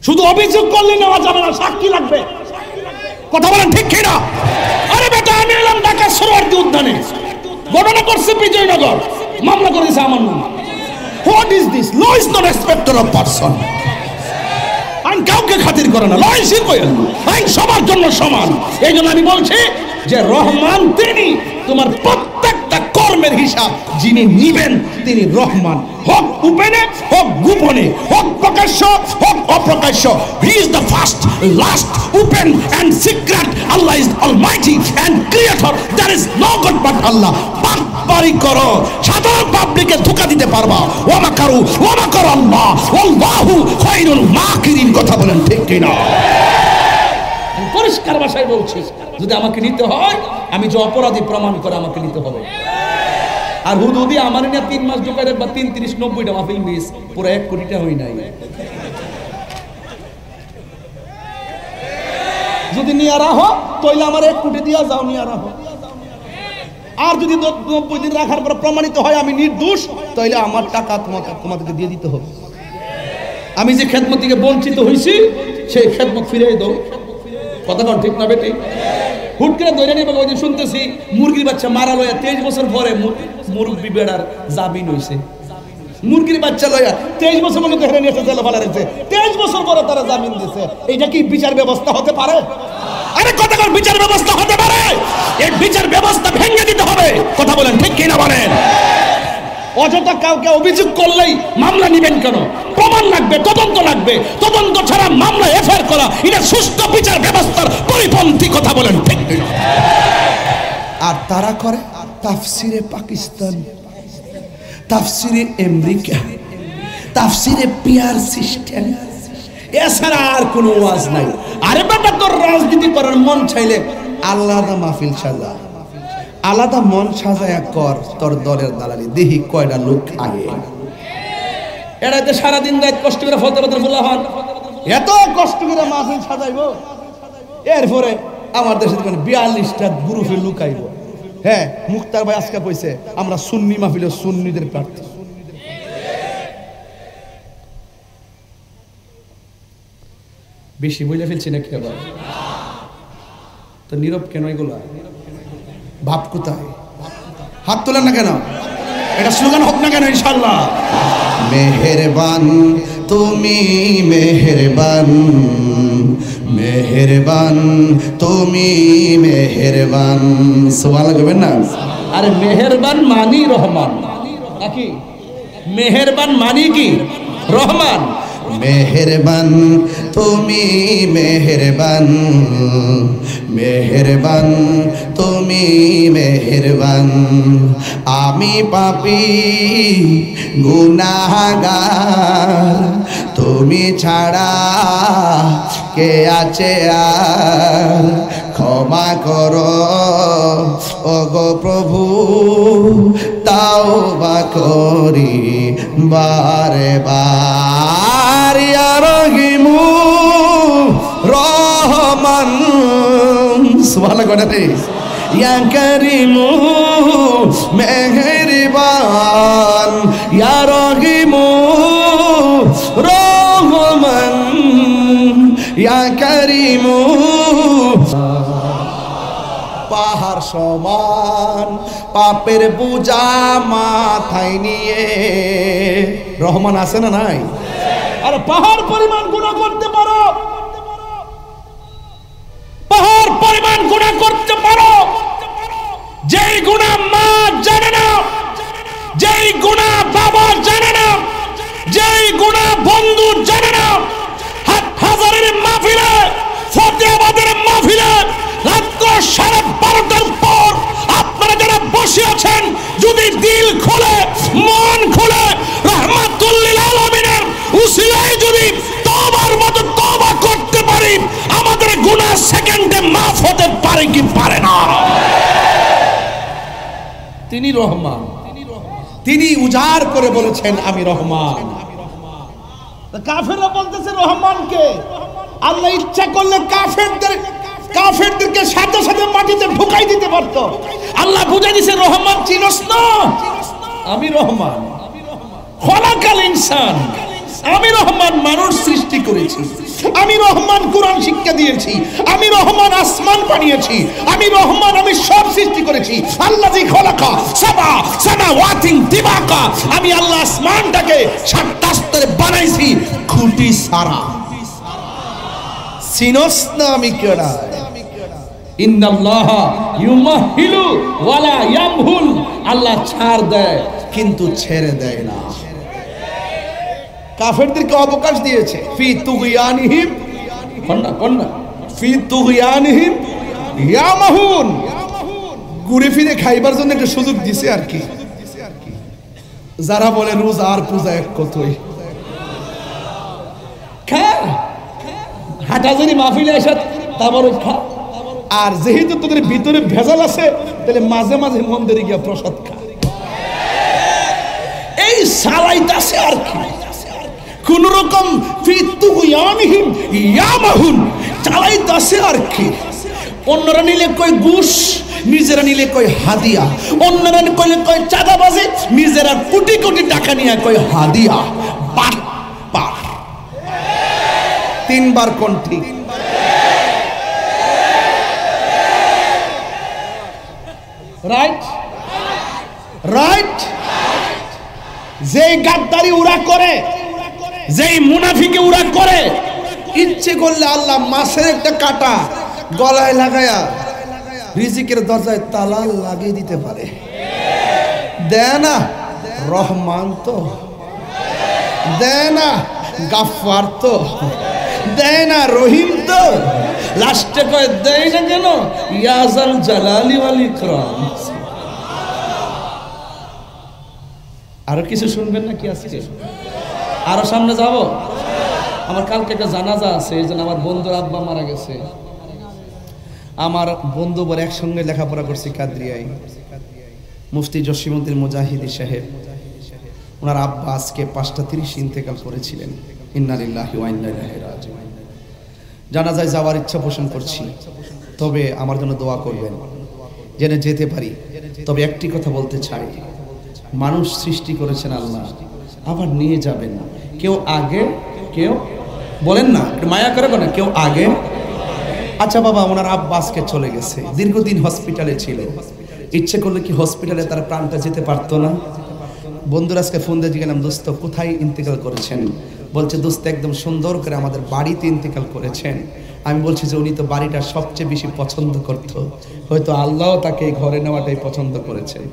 শুধু অভিযোগ করলে নেওয়া যাবে না, সাক্ষী লাগবে। কথা বলেন ঠিক কিনা? আরে বেটা, আমি এলাম ঢাকা সরোয়ার্দী উদ্যানে, ঘটনা করছে বিজয়নগর, মামলা করেছে আমার নাম। What is this? Law is not respecter of person. আইন কাউকে খাতির করে না, ল ইজ ইকুয়াল, আইন সবার জন্য সমান। এই জন্য আমি বলছি যে রহমান তিনি তোমার প্রত্যেকটা কর্মের হিসাব যিনি নিবেন তিনি রহমান, হোক উপেনে হোক গোপনে, হোক প্রকাশ্য হোক অপ্রকাশ্য। He is the first, last, open and secret. Allah is almighty and creator, there is no god but Allah. বাড়ি করো, সাধারণ পাবলিকে ধোঁকা দিতে পারবা। ওয়া কারু আল্লাহ, আল্লাহু খায়রুল মাকিরিন। কথা বলেন ঠিক কিনা? পরিষ্কার ভাষায় বলছি, যদি আমাকে নিতে হয়, আমি যে অপরাধী প্রমাণ করে আমাকে নিতে হবে। আর হুদুদি আমার নিয়ে 3 মাস ঢুকাই রাখবা, 3 30 90টা মাহফিল মিস, পুরো 1 কোটিটা হই নাই। যদি নিয়ে রাখো তাহলে আমার 1 কোটি দিয়া যাও, নিয়ে রাখো। আর যদি 90 দিন রাখার পর প্রমাণিত হয় আমি নির্দোষ, তাহলে আমার টাকা তোমাদেরকে দিয়ে দিতে হবে। আমি যে খেদমত থেকে বঞ্চিত হয়েছি সেই খেদমত ফিরিয়ে দাও। কথা কন ঠিক না বেটি? হুট করে ধরে নিয়ে ওই দিন শুনতেছি মুরগির বাচ্চা মারা লয়া 23 বছর পরে মুরব্বী বেড়ার জামিন হয়েছে। মুরগির বাচ্চা লয়া 23 বছর মনে ধরে নিয়ে এসে জেলে ফেলা রেখেছে, 23 বছর পরে তারা জামিন দিছে। এইটা কি বিচার ব্যবস্থা হতে পারে? আরে কথা কন, বিচার ব্যবস্থা হতে পারে? এই বিচার ব্যবস্থা ভেঙে দিতে হবে। কথা বলেন ঠিক কিনা বলেন? অযথা কাউকে অভিযোগ করলেই মামলা নিবেন কেন? প্রমাণ লাগবে, তদন্ত লাগবে। তদন্ত ছাড়া মামলা এফআইআর করা এটা সুষ্ঠু বিচার ব্যবস্থার পরিপন্থী। কথা বলেন ঠিক কিনা? আর তারা করে তাফসিরে পাকিস্তান, তাফসিরে আমেরিকা, তাফসিরে পিয়ার সিস্টেম, এছাড়া আর কোনো ওয়াজ নাই। আরে বাবা, তোর রাজনীতি করার মন চাইলে আলাদা মাহফিল সাজা, আলাদা মন সাজায়া কর তোর দলের দালালি, দেখি কয়টা লোক আগে। এটাতে সারাদিন রাত কষ্ট করে ফতে বলা হন, এত কষ্ট করে মাহফিল সাজাইব, এরপরে আমার দেশে 42টা গ্রুপে লুকাইব। হ্যাঁ, মুক্তার ভাই আজকে কইছে আমরা সুন্নি মাহফিলে সুন্নিদের প্রার্থী। বেশি বলে ফেলছি নাকি আবার? তো নীরব কেন এগুলা? ভাব কোথায়? হাত তোলেন না কেন? এটা স্লোগান হোক না কেন ইনশাআল্লাহ? মেহেরবান তুমি মেহেরবান, মেহেরবান তুমি মেহেরবান। সুবহানাল্লাহ কইবেন না? আরে মেহেরবান মানি রহমান নাকি? মেহেরবান মানি কি? রহমান। মেহেরবান তুমি মেহেরবান, মেহেরবান তুমি মেহেরবান। আমি পাপী গুনাহগার, তুমি ছাড়া কে আছে আর? ক্ষমা করো ওগো প্রভু, তাওবা করি বারে বার। ইয়া রহিমু রহমান, সুবহানাল্লাহ করে। ইয়া করিমু মেহেরবান, ইয়া রহিমু রহমান, ইয়া করিমু। পাহাড় সমান পাপের বোঝা মাথায় নিয়ে রহমান আছে না নাই? আর পাহাড় পরিমাণ গুনাহ করতে পারো, পাহাড় পরিমাণ গুনাহ করতে পারো, যেই গুনাহ মা জানে না, যেই গুনাহ বাবা জানে না, যেই গুনাহ বন্ধু জানে না। হাজারের মাহফিলে, ফতেহাবাদের মাহফিলে রাত 12:30 পর আপনারা যারা বসে আছেন, যদি দিল খোলে মন খোলে রাহমাতুল লিল আলামিনের উসিলায় যদি তওবার মতো তওবা করতে পারি, আমাদের গুনাহ সেকেন্ডে মাফ হতে পারে কি পারে না? তিনি রহমান, তিনি উজাড় করে বলেছেন আমি রহমান। কাফেররা বলতেছে রহমানকে। আল্লাহ ইচ্ছা করলে কাফেরদেরকে সাথে সাথে মাটিতে ঢুকাই দিতে পারত। আল্লাহ বুঝাই দিয়েছে রহমান চিনস না? আমি রহমান। খলাকাল ইনসান, আমি রহমান মানুষ সৃষ্টি করেছি, আমি রহমান কোরআন শিক্ষা দিয়েছি, আমি রহমান আসমান বানিয়েছি, আমি রহমান আমি সব সৃষ্টি করেছি। আল্লাযী খলাকা সাবা সামাওয়াতিন তিবাকা, আমি আল্লাহ আসমানটাকে 7টা স্তরে বানাইছি খুঁটি ছাড়া। সিনস না আমি কেডা? ইন্নাল্লাহা ইউমাহিলু ওয়ালা ইয়ামহুল, আল্লাহ ছাড় দেয় কিন্তু ছেড়ে দেয় না। কাফেরদেরকে অবকাশ দিয়েছে, ফি তুগয়ানিহিম কন্না ফি তুগয়ানিহিম ইয়ামাহুন, ঘুরে ফিরে খাইবার জন্য একটা সুযোগ দিছে আর কি। যারা বলে রোজ আর পূজা এক কতই খা, হাটাজারি মাহফিলে এসে তাবারক খা, আর যেহেতু তোদের ভিতরে ভেজাল আছে তাহলে মাঝে মাঝে মন্দিরে গিয়া প্রসাদ খা। এই সালাইতাছে আর কি, কোন রকম ফিতুয়ানিহিম ইয়ামাহুন চালাইতাছে আর কি। অন্যরা নিলে কই ঘুষ, নিজেরা নিলে কই হাদিয়া, অন্যরা কইলে কই চাঁদাবাজি, নিজেরা কোটি কোটি টাকা নিয়ে কই হাদিয়া। বাটপার, 3 বার কোন ঠিক? Right right. যেই গাদ্দারি উরা করে, যেই মুনাফিকে উরা করে, ইচ্ছে করলে আল্লাহ মাছের একটা কাঁটা গলায় লাগায়া রিজিকের দরজায় তালা লাগিয়ে দিতে পারে। দেয় না রহমান তো, দেয় না গাফফার তো, দেয় না রহিম তো, লাস্টে কয় দেয় না কেন ইয়াজাল জালালি ওয়াল ইকরাম। আরো কিছু শুনবেন নাকি আজকে? আরো সামনে যাব। আমার কালকে একটা জানাজা আছে, এই জন্য আমার বন্ধুর আব্বা মারা গেছে। আমার বন্ধু বলে একসঙ্গে লেখাপড়া করছি কাদরিয়ায়, মুফতি জসিমউদ্দিন মুজাহিদি সাহেব, ওনার আব্বা আজকে 5টা 30 ইন্তেকাল করেছিলেন। ইন্না লিল্লাহি ওয়া ইন্না ইলাইহি রাজিউন। জানাজায় যাওয়ার ইচ্ছা পোষণ করছি, তবে আমার জন্য দোয়া করবেন যেন যেতে পারি। তবে একটি কথা বলতে চাই, মানুষ সৃষ্টি করেছেন আল্লাহ, আবার নিয়ে যাবেন। কেউ আগে, কেউ বলেন না, মায়া করে না, কেউ আগে। আচ্ছা বাবা, ওনার আব্বা আজকে চলে গেছে, দীর্ঘদিন হসপিটালে ছিল, ইচ্ছে করলে কি হসপিটালে তার প্রাণটা যেতে পারতো না? বন্ধুরা আজকে ফোন দিয়ে গেলাম, দোস্ত কোথায় ইন্তেকাল করেছেন? বলছে দোস্ত একদম সুন্দর করে আমাদের বাড়িতে ইন্তেকাল করেছেন। আমি বলছি যে উনি তো বাড়িটা সবচেয়ে বেশি পছন্দ করত, হয়তো আল্লাহ তাকে ঘরে নেওয়াটাই পছন্দ করেছেন।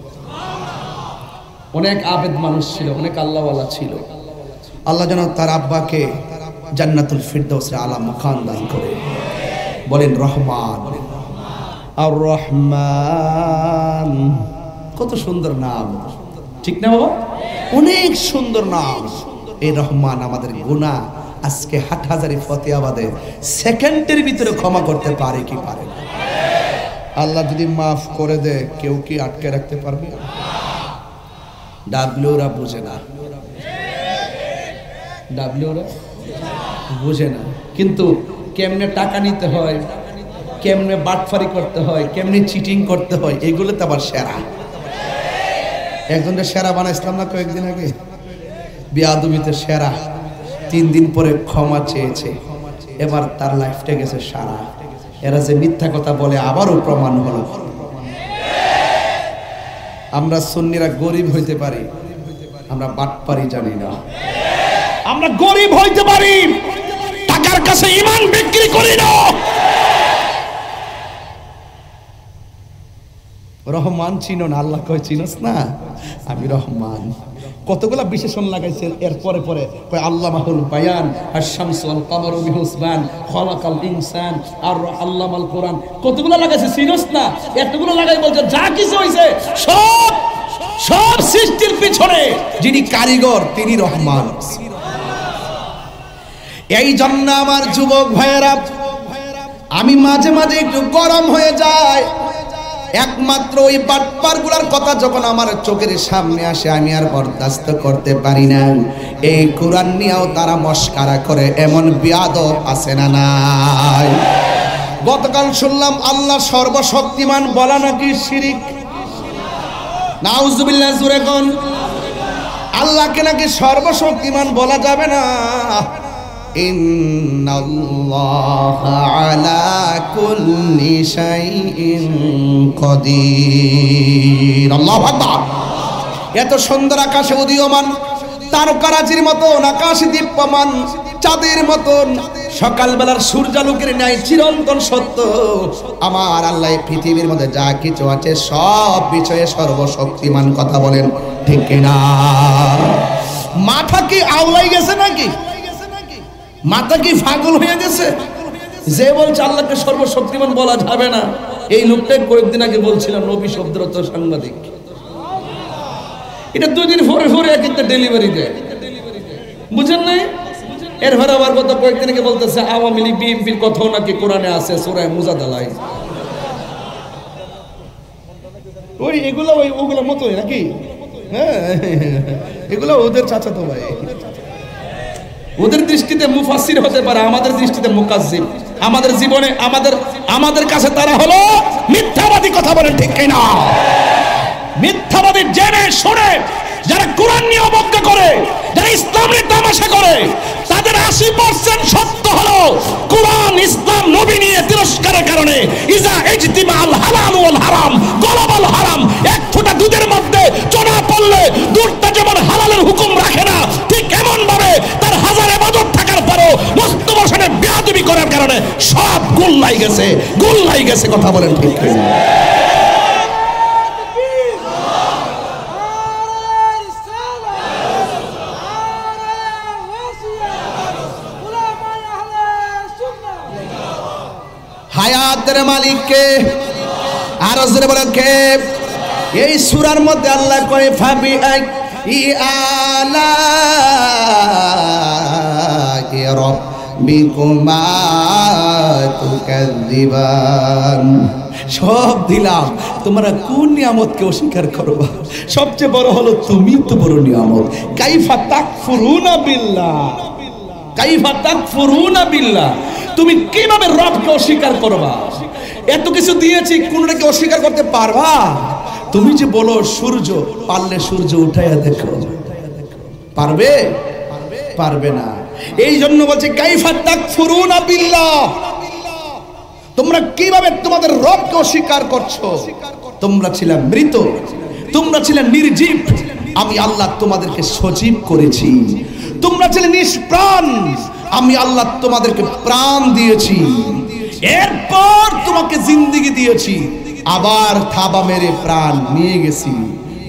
অনেক আবেদ মানুষ ছিল, অনেক আল্লাহওয়ালা ছিল। আল্লাহ যেন তার আব্বাকে জান্নাতুল ফিরদাউসের আলা মাকাম দান করে। বলেন রহমান আর রহমান, কত সুন্দর নাম, ঠিক না বাবা? অনেক সুন্দর নাম এই রহমান। আমাদের গুনাহ আজকে হাটহাজারী ফতেহাবাদে সেকেন্ডের ভিতরে ক্ষমা করতে পারে কি পারে না? আল্লাহ যদি মাফ করে দেয়, কেউ কি আটকে রাখতে পারবে? ডাব্লিউরা বুঝে না, ডাব্লিউরা বুঝে না, কিন্তু কেমনে টাকা নিতে হয়, কেমনে বাটফারি করতে হয়, কেমনে চিটিং করতে হয়, এগুলো তো আবার সেরা। একজনের সেরা বানাইছিলাম না কয়েকদিন আগে, বেয়াদবিতে সেরা। 3 দিন পরে ক্ষমা চেয়েছে, এবার তার লাইফটা গেছে সারা। এরা যে মিথ্যা কথা বলে আবারও প্রমাণ হলো। আমরা সুন্নিরা গরিব হইতে পারি, আমরা বাটপারি জানি না। আমরা গরিব হইতে পারি, টাকার কাছে ঈমান বিক্রি করি না। রহমান চিনো না? আল্লাহ কয় চিনোস না? আমি রহমান। কতগুলা বিশেষণ লাগাইছে এর পরে পরে, কয় আল্লামাহুল বায়ান, আশ-শামসু ওয়াল কামারু বিহুসবান, খালাকাল ইনসান, আর আল্লামাল কোরআন। কতগুলা লাগাইছে চিনোস না? এতগুলো লাগাই বলছে যা কিছু হইছে সব সব সৃষ্টির পিছনে যিনি কারিগর তিনি রহমান। এই জন্য আমার যুবক ভাইয়েরা, আমি মাঝে মাঝে একটু গরম হয়ে যায়, একমাত্র ওই বাটপার গুলার কথা যখন আমার চোখের সামনে আসে আমি আর বরদাস্ত করতে পারি না। এই কোরআন নিয়েও তারা মস্কারা করে, এমন বিয়াদব আছে না নাই? গতকাল শুনলাম আল্লাহ সর্বশক্তিমান বলা নাকি শিরিক। নাউজুবিল্লাহ, জোরে কোন। আল্লাহকে নাকি সর্বশক্তিমান বলা যাবে না। ইন্নাল্লাহা আলা কুল্লি শাইইন কাদির। আল্লাহু আকবার। এত সুন্দর আকাশে উদীয়মান তারকারাজির মতন, আকাশে দীপ্যমান চাঁদের মতন, সকালবেলার সূর্যালোকের ন্যায় চিরন্তন সত্য আমার আল্লাহ পৃথিবীর মধ্যে যা কিছু আছে সব বিষয়ে সর্বশক্তিমান। কথা বলেন ঠিক কিনা? মাথা কি আওলাই গেছে নাকি? মাথা কি পাগল হয়ে গেছে? যে বলছে আল্লাহকে সর্বশক্তিমান বলা যাবে না, এই লোকটাই কয়েকদিন আগে বলছিলাম নবী শব্দরত সাংবাদিক। এটা 2 দিন পরে কিন্তু ডেলিভারি দেয়, বুঝেন নাই? এরপরে আবার গত কয়েকদিন আগে বলতেছে আওয়ামী লীগ বিএনপির কথাও নাকি কোরআনে আছে সূরা মুজাদালায়। ওগুলো মতোই নাকি? হ্যাঁ, এগুলো ওদের চাচাতো ভাই। ওদের দৃষ্টিতে মুফাসসির হতে পারে, আমাদের দৃষ্টিতে মুকাজ্জিব। আমাদের জীবনে আমাদের কাছে তারা হলো মিথ্যাবাদী। কথা বলেন ঠিক কিনা? মিথ্যাবাদী জেনে শুনে যারা কোরআন নিয়ে অবজ্ঞা করে, যারা ইসলামের তামাশা করে, তাদের 80% সত্য হলো কোরআন ইসলাম নবী নিয়ে তিরস্কারের কারণে। ইজা ইজতিমাল হালাল ওয়াল হারাম গলাবাল হারাম। এক ফোঁটা দুধের মধ্যে চনা পড়লে দুধটা যেমন হালালের হুকুম রাখে না, ঠিক এমন ভাবে তার হাজার ইবাদত থাকার পরও মুস্তবসনে বেয়াদবি করার কারণে সব গুল্লাই গেছে। কথা বলেন ঠিক কিনা? হায়াতের মালিক কে? আর জোরে বলেন কে? এই সূরার মধ্যে আল্লাহ কয় ফাবি আলা রাব্বিকুমা তুকাযিবান। সব দিলাম, তোমরা কোন নিয়ামতকে অস্বীকার করবা? সবচেয়ে বড় হলো তুমি তো বড় নিয়ামত। কাইফা তাকফুরুনা বিল্লাহ, কাইফা তাকফুরুনা বিল্লাহ। তুমি কিভাবে রবকে অস্বীকার করবা? এত কিছু দিয়েছি, কোনটাকে অস্বীকার করতে পারবা? তুমি যে বলো সূর্য, পারলে সূর্য উঠাইয়া দেখো, পারবে? পারবে না। এই জন্য বলছে কাইফা তাকফুরুনা বিল্লাহ, তোমরা কিভাবে তোমাদের রবকে অস্বীকার করছো? তোমরা ছিলে মৃত, তোমরা ছিলে নির্জীব, আমি আল্লাহ তোমাদেরকে সজীব করেছি। তোমরা ছিলে নিষ্প্রাণ, আমি আল্লাহ তোমাদেরকে প্রাণ দিয়েছি। এরপর তোমাকে জিন্দেগি দিয়েছি, আবার থাবা মেরে প্রাণ নিয়ে গেছি।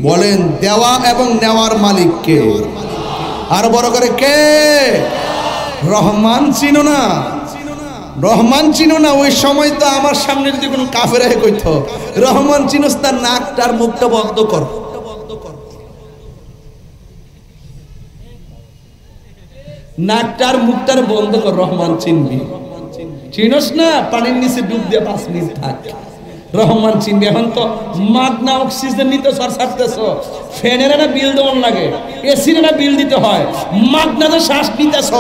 বলেন দেওয়া এবং নেওয়ার মালিক কে? আর বড় করে কে? রহমান চিনো না? রহমান চিনো না? ওই সময় তো আমার সামনে যদি কোনো কাফেরা কইতো রহমান চিনোস, তার নাকটার মুখটা বন্ধ কর। নাকটার মুখটার বন্ধ কর, রহমান চিনবি। চিনোস না? পানির নিচে ডুব দিয়ে 5 মিনিট থাক, রহমান চিনবি। এখন তো মাগনা অক্সিজেন নিতে ছাড়তেছ, ফ্যানের না বিল দেওয়ার লাগে, এসির না বিল দিতে হয়, মাগনাতে শ্বাস নিতেছ,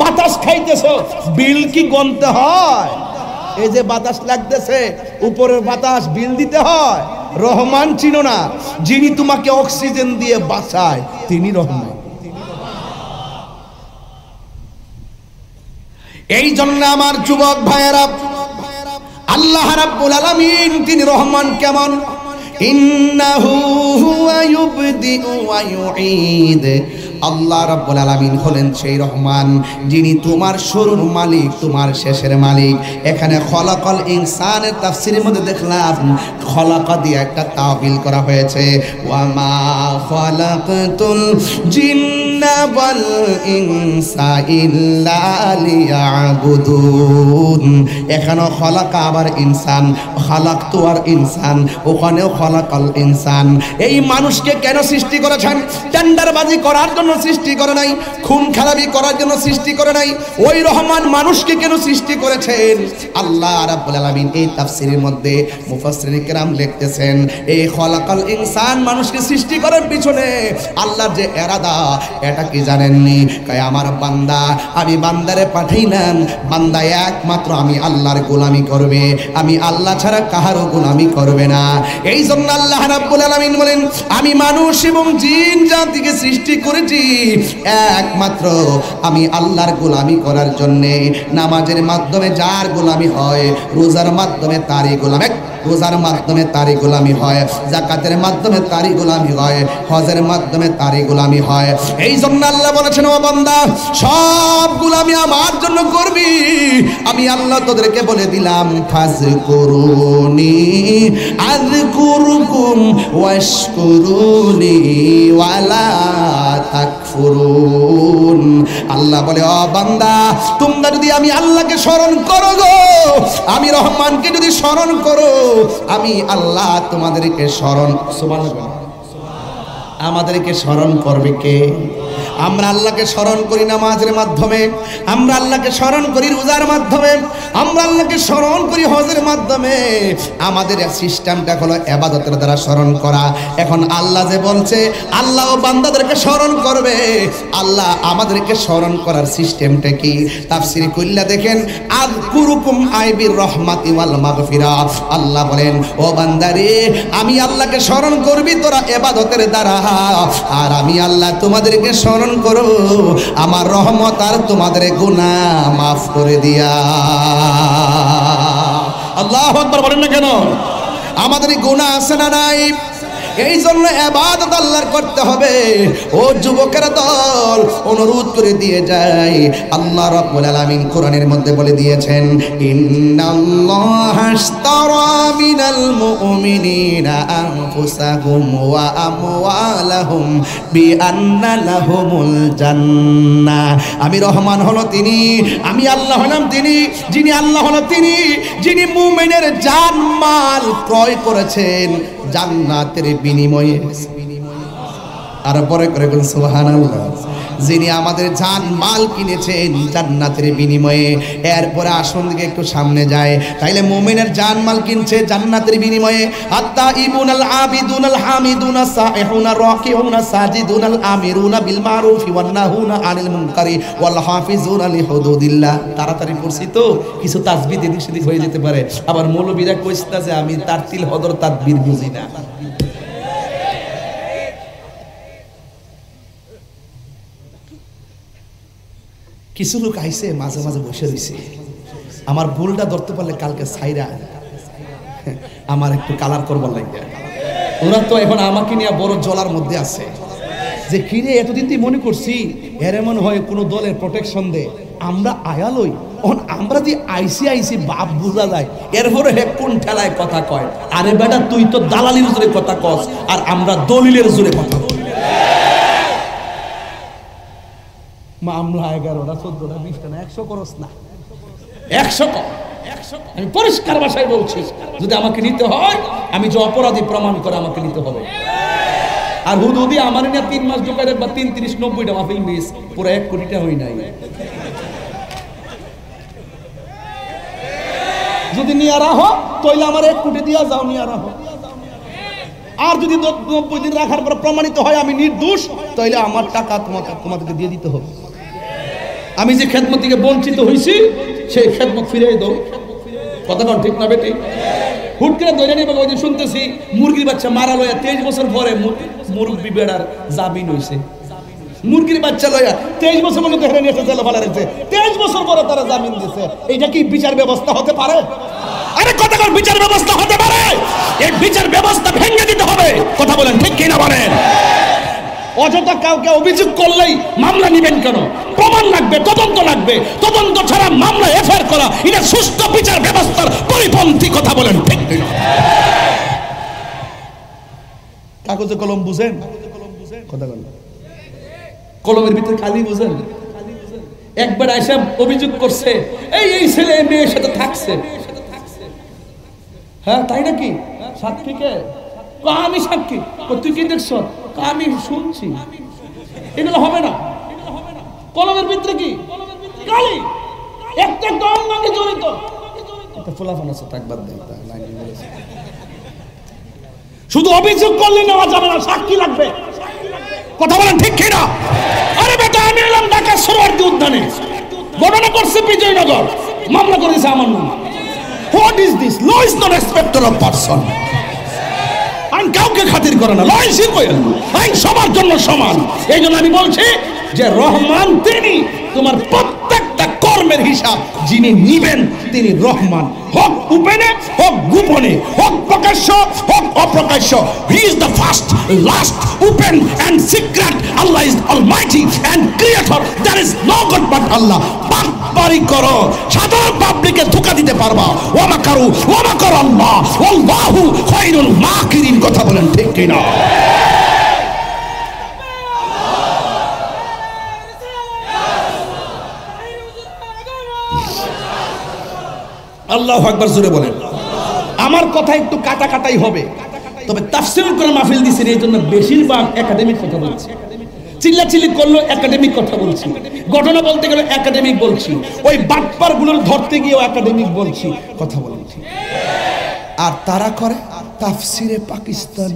বাতাস খাইতেছ, বিল কি গনতে হয়? এই যে বাতাস লাগতেছে, উপরের বাতাস বিল দিতে হয়। রহমান চিনো না? যিনি তোমাকে অক্সিজেন দিয়ে বাঁচায় তিনি রহমান। এই জন্য আমার যুবক ভাইয়েরা, আল্লাহ রাব্বুল আলামিন তিনি রহমান কেমন? ইন্নাহু হুয়া ইউবদিউ ওয়া ইউঈদ। আল্লাহ রাব্বুল আলামিন হলেন সেই রহমান যিনি তোমার শুরুর মালিক, তোমার শেষের মালিক। এখানে খলাকাল ইনসানের তাফসীরের মধ্যে দেখলাম খলাকা দিয়ে একটা তাবিল করা হয়েছে, ওয়া মা খলাকতুল জিন্না ওয়াল ইনসা ইল্লা লিয়াবুদুন। এখানেও খলাকা আবার ইনসান, খালাকতু আর ইনসান, ওখানেও খলাকাল ইনসান। এই মানুষকে কেন সৃষ্টি করেছেন? টেন্ডারবাজি করার জন্য সৃষ্টি করে নাই, খুন খারাপি করার জন্য সৃষ্টি করে নাই। ওই রহমান মানুষকে কেন সৃষ্টি করেছেন? আল্লাহ রাব্বুল আলামিন এই তাফসীরের মধ্যে মুফাসসিরিন কিরাম লিখতেছেন, এই খলাকাল ইনসান মানুষকে সৃষ্টি করার পিছনে আল্লাহর যে এরাদা, কয়টা কি জানেননি? কয় আমার বান্দা, আমি বান্দারে পাঠাইলাম, বান্দা একমাত্র আমি আল্লাহর গোলামি করবে, আমি আল্লাহ ছাড়া কাহারও গোলামি করবে না। এই জন্য আল্লাহ রাব্বুল আলামিন বলেন, আমি মানুষ এবং জিন জাতিকে সৃষ্টি করেছি একমাত্র আমি আল্লাহর গোলামি করার জন্যে। নামাজের মাধ্যমে যার গোলামি হয়, রোজার মাধ্যমে তারই গোলামি, রোজার মাধ্যমে তারই গোলামি হয়, যাকাতের মাধ্যমে তারই গোলামি হয়, হজের মাধ্যমে তারই গোলামি হয়। এই জন্য আল্লাহ বলেছেন, ও বান্দা, সব গোলামি আমার জন্য করবি। আমি আল্লাহ তোদেরকে বলে দিলাম, ফাজকুরুনি আযকুরুকুম ওয়াশকুরুনি ওয়ালা তাকফুরুন। আল্লাহ বলে, ও বান্দা, তোমরা যদি আমি আল্লাহকে স্মরণ করো গো, আমি রহমানকে যদি স্মরণ করো, আমি আল্লাহ তোমাদেরকে স্মরণ, সুবহানাল্লাহ, আমাদেরকে স্মরণ করবে কে? আমরা আল্লাহকে স্মরণ করি নামাজের মাধ্যমে, আমরা আল্লাহকে স্মরণ করি রোজার মাধ্যমে, আমরা আল্লাহকে স্মরণ করি হজের মাধ্যমে। আমাদের সিস্টেমটা হলো ইবাদতের দ্বারা স্মরণ করা। এখন আল্লাহ যে বলছে আল্লাহ ও বান্দাদেরকে স্মরণ করবে, আল্লাহ আমাদেরকে স্মরণ করার সিস্টেমটা কি? তাফসীর কইলা দেখেন, আযকুরুকুম আইবির রহমাতি ওয়াল মাগফিরা। আল্লাহ বলেন, ও বান্দারে, আমি আল্লাহকে স্মরণ করবি তোরা ইবাদতের দ্বারা, আর আমি আল্লাহ তোমাদেরকে স্মরণ করো আমার রহমত আর তোমাদের গুনাহ মাফ করে দিয়া। আল্লাহু আকবার বলেন না কেন? আমাদের গুনাহ আছে না নাই? এই জন্য ইবাদত আল্লাহর করতে হবে। ও যুবকের দল, অনুরোধ করে দিয়ে যায়, আল্লাহ রাব্বুল আলামিন কোরআনের মধ্যে বলে দিয়েছেন, ইন্নাল্লাহা আশতারা মিনাল মুমিনিনা আনফুসাহুম ওয়া আমওয়ালাহুম বিআন্না লাহুমুল জান্নাহ। আমি রহমান হলো তিনি, আমি আল্লাহ হলাম তিনি, যিনি আল্লাহ হলো তিনি, যিনি মুমিনের জান মাল ক্রয় করেছেন জান্নাতের বিনিময়ে। আর পরে করে বলেন সুবহানাল্লাহ, যিনি আমাদের জান মাল কিনেছেন জান্নাতের বিনিময়ে। এরপরে আসুন দিকে একটু সামনে যায়, তাইলে মুমিনের জান মাল কিনছে জান্নাতের বিনিময়ে। আত-তাইবুনাল আবিদুনাল হামিদুনাস সাইহুনা রাকিউনা সাজিদুনাল আমিরুনা বিল মারুফি ওয়ান নাহুনা আনিল মুনকারি ওয়াল হাফিজুনা লিহুদুদিল্লাহ। তাড়াতাড়ি পড়ছি তো কিছু তাসবিহ এদিক সেদিক হয়ে যেতে পারে। আবার মৌলবীরা কইছে যে আমি তারতিল হদর তাদবীর বুঝি না। কিছু লোক আইসে মাঝে মাঝে বসে রয়েছে, আমার ভুলটা ধরতে পারলে কালকে ছাইরা আমার একটু কালার করবার লাগে। ওরা তো এখন আমাকে নিয়ে বড় জলার মধ্যে আছে যে কিরে এতদিন তুই মনে করছি এর এমন হয় কোনো দলের প্রোটেকশন দে, আমরা আয়ালই আমরা যে আইসি বাপ বুঝা যায়। এরপরে হে কোন ঠেলায় কথা কয়, আরে বেটা তুই তো দালালির জোরে কথা কস আর আমরা দলিলের জোরে কথা কই। মামলা 11টা 14টা 20টা না 100 করস না, 100 কর। আমি পরিষ্কার ভাষায় বলছি, যদি আমাকে নিতে হয়, আমি যে অপরাধী প্রমাণ করে আমাকে নিতে হবে। আর হুদুদি আমার নিয়ে 3 মাস ঢুকাই রাখবা, 3 30 90টা মাহফিল মিস, পুরো 1 কোটিটা হই নাই। যদি নিয়ে রাখো তাইলে আমার 1 কোটি দিয়া যাও, নিয়ে রাখো। আর যদি 90 দিন রাখার পর প্রমাণিত হয় আমি নির্দোষ, তাইলে আমার টাকা তোমাদেরকে দিয়ে দিতে হবে। আমি যে খেদমত থেকে বঞ্চিত হয়েছি সেই খেদমত ফিরিয়ে দাও। কথা কোন ঠিক না বেটি? হুট করে ধরে নিয়ে ওই যে শুনতেছি মুরগির বাচ্চা মারা লয়া 23 বছর পরে মুরব্বি বেড়ার জামিন হয়েছে। মুরগির বাচ্চা লয়া 23 বছর মনে ধরে নিয়ে এসে জেলে ফেলা রেখেছে, 23 বছর পরে তারা জামিন দিছে। এইটা কি বিচার ব্যবস্থা হতে পারে? আরে কথা কোন বিচার ব্যবস্থা হতে পারে? এই বিচার ব্যবস্থা ভেঙে দিতে হবে। কথা বলেন ঠিক কিনা বলেন? অযথা কাউকে অভিযোগ করলেই মামলা নিবেন কেন? প্রমাণ লাগবে, তদন্ত লাগবে। তদন্ত ছাড়া মামলা এফআইআর করা এটা সুষ্ঠু বিচার ব্যবস্থার পরিপন্থী। কথা বলেন ঠিক কিনা? কাগজে কলম বুঝেন? কথা বলেন, কলমের ভিতরে কালি বুঝেন? একবার আইসা অভিযোগ করছে এই ছেলে মেয়ের সাথে থাকছে। হ্যাঁ তাই নাকি? সাক্ষী কে? আমি সাক্ষী। তুই কি দেখছ? আমি শুনছি। এগুলো হবে না। কলমের ভিতরে কি কালি, একটা অঙ্গে জড়িত। ফোলাফান আছে থাকবার দেয়, শুধু অভিযোগ করলে নেওয়া যাবে না, সাক্ষী লাগবে। কথা বলেন ঠিক কিনা? আরে বেটা, আমি এলাম ঢাকা সরোয়ার্দী উদ্যানে, ঘটনা করছে বিজয়নগর, মামলা করে দিয়েছে আমার নাম। What is this? Law is not respecter of person. আইন কাউকে খাতির করে না, ল ইজ ইকুয়াল, আইন সবার জন্য সমান। এই জন্য আমি বলছি যে রহমান তিনি তোমার প্রত্যেকটা কর্মের হিসাব যিনি নিবেন তিনি রহমান, হোক উপেনে হোক গোপনে, হোক প্রকাশ্য হোক অপ্রকাশ্য। He is the first, last, open and secret. Allah is almighty and creator, there is no god but Allah. বাড়ি করো, সাধারণ পাবলিকে ধোঁকা দিতে পারবা। ওয়ামা কারু ওয়ামা কর আল্লাহ, আল্লাহু খায়রুল মাকিরিন। কথা বলেন ঠিক কিনা? আল্লাহু আকবার জোরে বলেন। আমার কথা একটু কাটা কাটাই হবে, তবে তাফসীরুল কোরআন মাহফিল দিছি এই জন্য বেশিরভাগ একাডেমিক কথা বলছি। চিল্লাচিল্লি করলো একাডেমিক কথা বলছি, ঘটনা বলতে গেলে একাডেমিক বলছি, ওই বাটপার গুলোর ধরতে গিয়েও একাডেমিক বলছি, কথা বলছি। আর তারা করে তাফসিরে পাকিস্তান,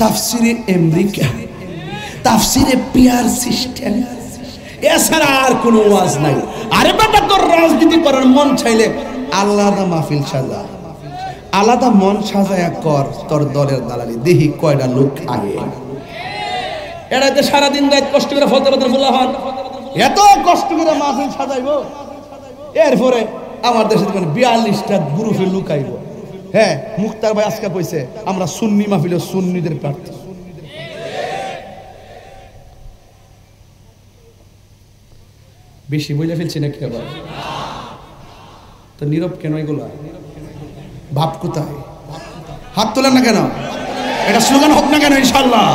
তাফসিরে আমেরিকা, তাফসিরে পিয়ার সিস্টেম, এছাড়া আর কোনো ওয়াজ নাই। আরে বাবা, তোর রাজনীতি করার মন চাইলে আলাদা মাহফিল সাজা, আলাদা মন সাজায়া কর তোর দলের দালালি, দেখি কয়টা লোক আগে। এরাতে সারাদিন রাত কষ্ট করে ফলতে পাত্র বলা হন, এত কষ্ট করে মাহফিল সাজাইবো, এরপরে আমার দেশে 42টা গ্রুপে লুকাইব। হ্যাঁ, মুক্তার ভাই আজকে কইছে আমরা সুন্নি মাহফিলে সুন্নিদের প্রার্থী। বেশি বইলে ফেলছি নাকি আবার? তো নীরব কেন এগুলা? ভাব কোথায়? হাত তোলেন না কেন? এটা স্লোগান হোক না কেন ইনশাআল্লাহ?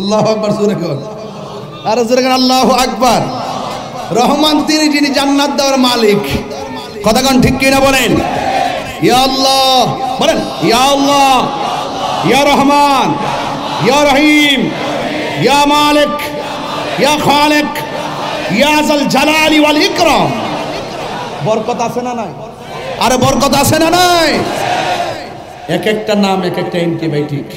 আল্লাহু আকবার জোরে কর, আর জোরে কর আল্লাহু আকবার। রহমান তিনি যিনি জান্নাত দেওয়ার মালিক, কথা কোন ঠিক কিনা বলেন? ইয়া আল্লাহ বলেন, ইয়া আল্লাহ, ইয়া রহমান, ইয়া রহিম, ইয়া মালিক, ইয়া খালিক, ইয়া যাল জালালি ওয়াল ইকরাম। বরকত আছে না নাই? আরে বরকত আছে না নাই? এক একটা নাম, এক একটা অ্যান্টিবায়োটিক।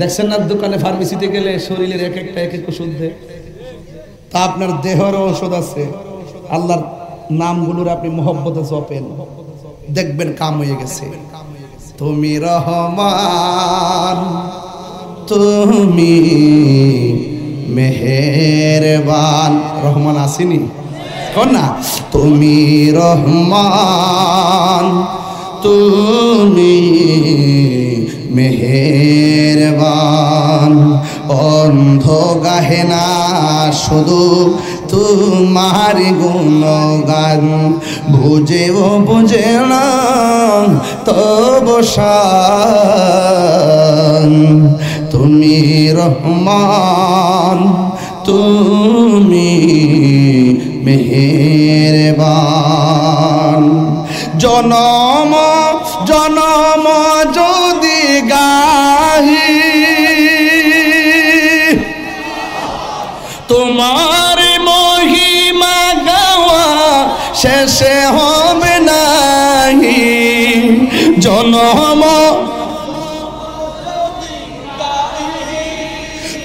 দেখছেন না দোকানে ফার্মেসিতে গেলে শরীরের এক একটা এক এক ওষুধ দেয়, তা আপনার দেহের ঔষধ আছে। আল্লাহর নামগুলোর আপনি মহব্বতে জপেন, দেখবেন কাম হয়ে গেছে। তুমি রহমান, তুমি মেহেরবান। রহমান আসেনি কোন না? তুমি রহমান, তুমি মেহেরবান। অন্ধ গাহে না শুধু তোমার গুণগান, বুঝেও বুঝে না তবু শান। তুমি রহমান, তুমি মেহেরবান। জনম জনম যদি গাহি তোমার মহিমা, গাওয়া শেষে হবে নাহি। জনম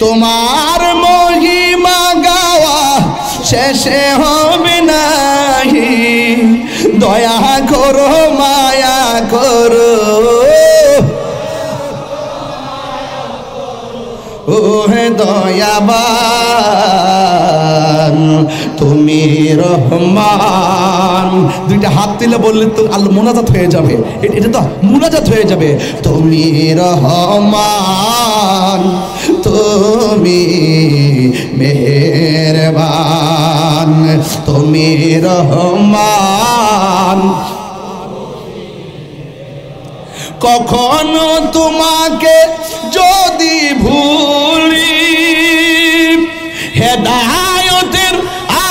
তোমার মহিমা, গাওয়া শেষে হবে নাহি। দয়া করো, মায়া করো, ও হে দয়াবান, তুমি রহমান। দুইটা হাত তুলে বললে তো আল্লাহ মোনাজাত হয়ে যাবে, এটা তো মোনাজাত হয়ে যাবে। তুমি রহমান, তুমি মেহেরবান, তুমি রহমান। কখনো তোমাকে যদি ভুলি, হেদায়েতের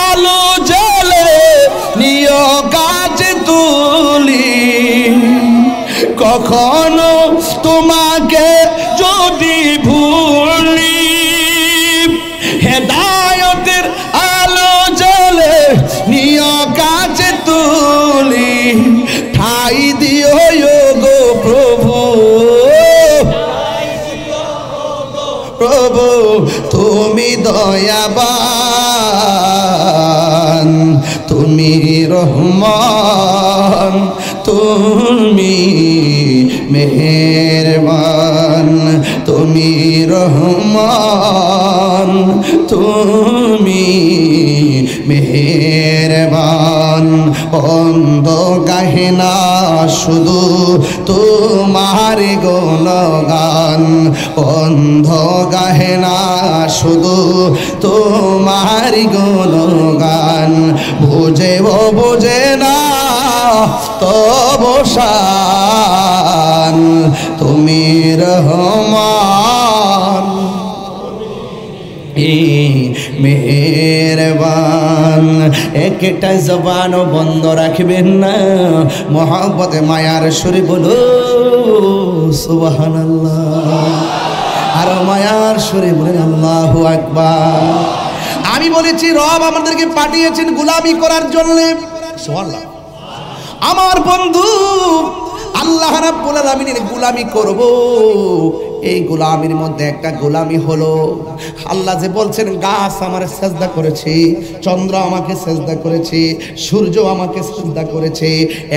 আলো জ্বলে নিয় কাছে তুলি। কখনো তোমাকে যদি ভুলি, হেদায়েতের আলো জ্বলে নিয় কাছে তুলি ঠাই দিও গো প্রভু প্রভু তুমি দয়াবান তুমি রহমান তুমি মেহেরবান তুমি রহমান তুমি মেহেরবান অন্ধ গাহে না শুধু তোমার গুণগান অন্ধ গাহে না শুধু তোমার গুণগান বুঝেও বোঝে না তবু শান তুমি রহমান মেহেরবান একটা জবানও বন্ধ রাখবেন না মোহাব্বতে মায়ার সুরে বলো সুবহানাল্লাহ আর মায়ার সুরে বলেন আল্লাহু আকবার আমি বলেছি রব আমাদেরকে পাঠিয়েছেন গোলামি করার জন্য সুবহানাল্লাহ আমার বন্ধু আল্লাহ রাব্বুল আলামিনের গোলামি করব এই গোলামির মধ্যে একটা গোলামি হলো আল্লাহ যে বলছেন গাছ আমার সেজদা করেছে চন্দ্র আমাকে সেজদা করেছে সূর্য আমাকে সেজদা করেছে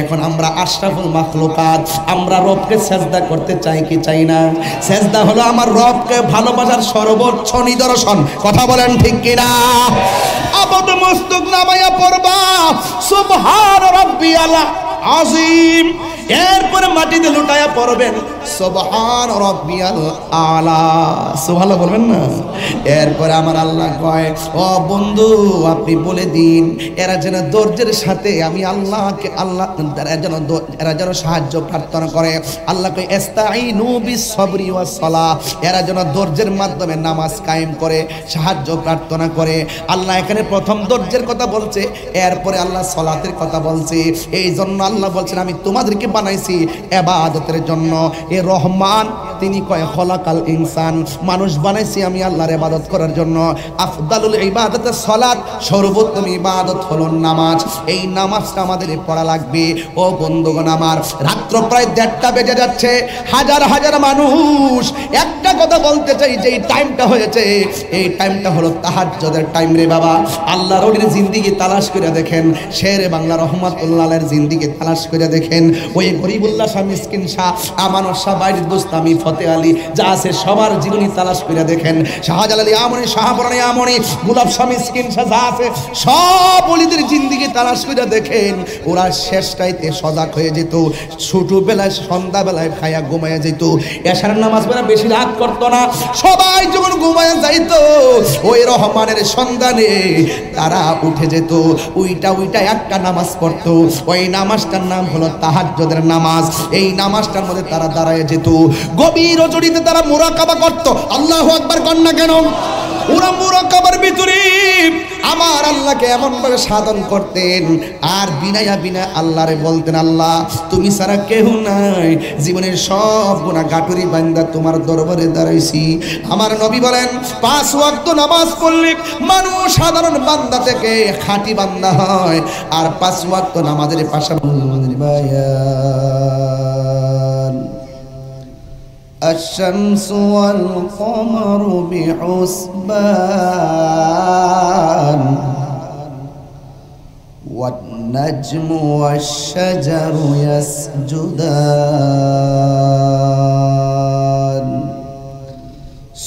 এখন আমরা আশরাফুল মাখলুকাত আমরা রবকে সেজদা করতে চাই কি চাই না সেজদা হলো আমার রবকে ভালোবাসার সর্বোচ্চ নিদর্শন কথা বলেন ঠিক কি না আপাত মস্তক নামায়া পড়বা সুবহান রাব্বিয়াল আযীম এরপরে মাটিতে লুটায়া পড়বেন সুবহান রাব্বিয়াল আলা সুবহানাল্লাহ বলবেন না এরপরে আমার আল্লাহ কয় ও বন্ধু আপনি বলে দিন এরা যেন ধৈর্যের সাথে আমি আল্লাহকে আল্লাহ এরা যেন সাহায্য প্রার্থনা করে আল্লাহ কয় ইস্তাঈনু বিস সাবরি ওয়াস সালাহ এরা যেন ধৈর্যের মাধ্যমে নামাজ কায়েম করে সাহায্য প্রার্থনা করে আল্লাহ এখানে প্রথম ধৈর্যের কথা বলছে এরপরে আল্লাহ সালাতের কথা বলছে এই জন্য আল্লাহ বলছেন আমি তোমাদেরকে বানাইছি ইবাদতের জন্য এ রহমান তিনি কয় খলাকাল ইনসান মানুষ বানাইছি আমি আল্লাহর ইবাদত করার জন্য আফদালুল ইবাদাতে সালাত সর্বোত্তম ইবাদত হলো নামাজ এই নামাজটা আমাদের পড়া লাগবে ও বন্ধুগণ আমার রাত্র প্রায় 1:30টা বেজে যাচ্ছে হাজার হাজার মানুষ একটা কথা বলতে চাই যে এই টাইমটা হয়েছে এই টাইমটা হলো তাহাজ্জুদের টাইম রে বাবা আল্লাহর ওলির জিন্দেগি তালাশ করে দেখেন শেরে বাংলা রহমাতুল্লাহ আলাইহির জিন্দেগি তালাশ করে দেখেন ওই গরিবুল্লাহ শাহ মিসকিন শাহ আমানত শাহ বাইরে দোস্তামি ফতে আলী যা আছে সবার জীবনী তালাশ করে দেখেন শাহজালাল আমনি শাহপুরানি আমনি গোলাপ শাহ মিসকিন শাহ যা আছে সব ওলিদের জিন্দেগি তালাশ করে দেখেন ওরা শেষটাইতে সজাগ হয়ে যেত ছোটবেলায় সন্ধ্যাবেলায় খায়া ঘুমায়া যেত এশার নামাজ পড়া বেশি রাত করতো না সবাই যখন ঘুমায়া যাইতো ওই রহমানের সন্ধানে তারা উঠে যেত উইটা একটা নামাজ পড়তো ওই নামাজটার নাম হলো তাহাজ্জুদের নামাজ এই নামাজটার মধ্যে তারা দাঁড়ায় যেত গভীর রজনীতে তারা মুরাকাবা করত আল্লাহু আকবার কন্যা কেন ওরা মুরাকাবার ভিতরে আমার আল্লাহকে এমন ভাবে সাধন করতেন আর বিনা আল্লাহরে বলতেন আল্লাহ তুমি ছাড়া কেউ নাই জীবনের সব গুনাহ গাটুরি বান্দা তোমার দরবারে দাঁড়াইছি আমার নবী বলেন 5 ওয়াক্ত নামাজ পড়লে মানুষ সাধারণ বান্দা থেকে খাঁটি বান্দা হয় আর 5 ওয়াক্ত নামাজের পাশাপাশি বায়ান الشمس والقمر بحسبان والنجم والشجر يسجدان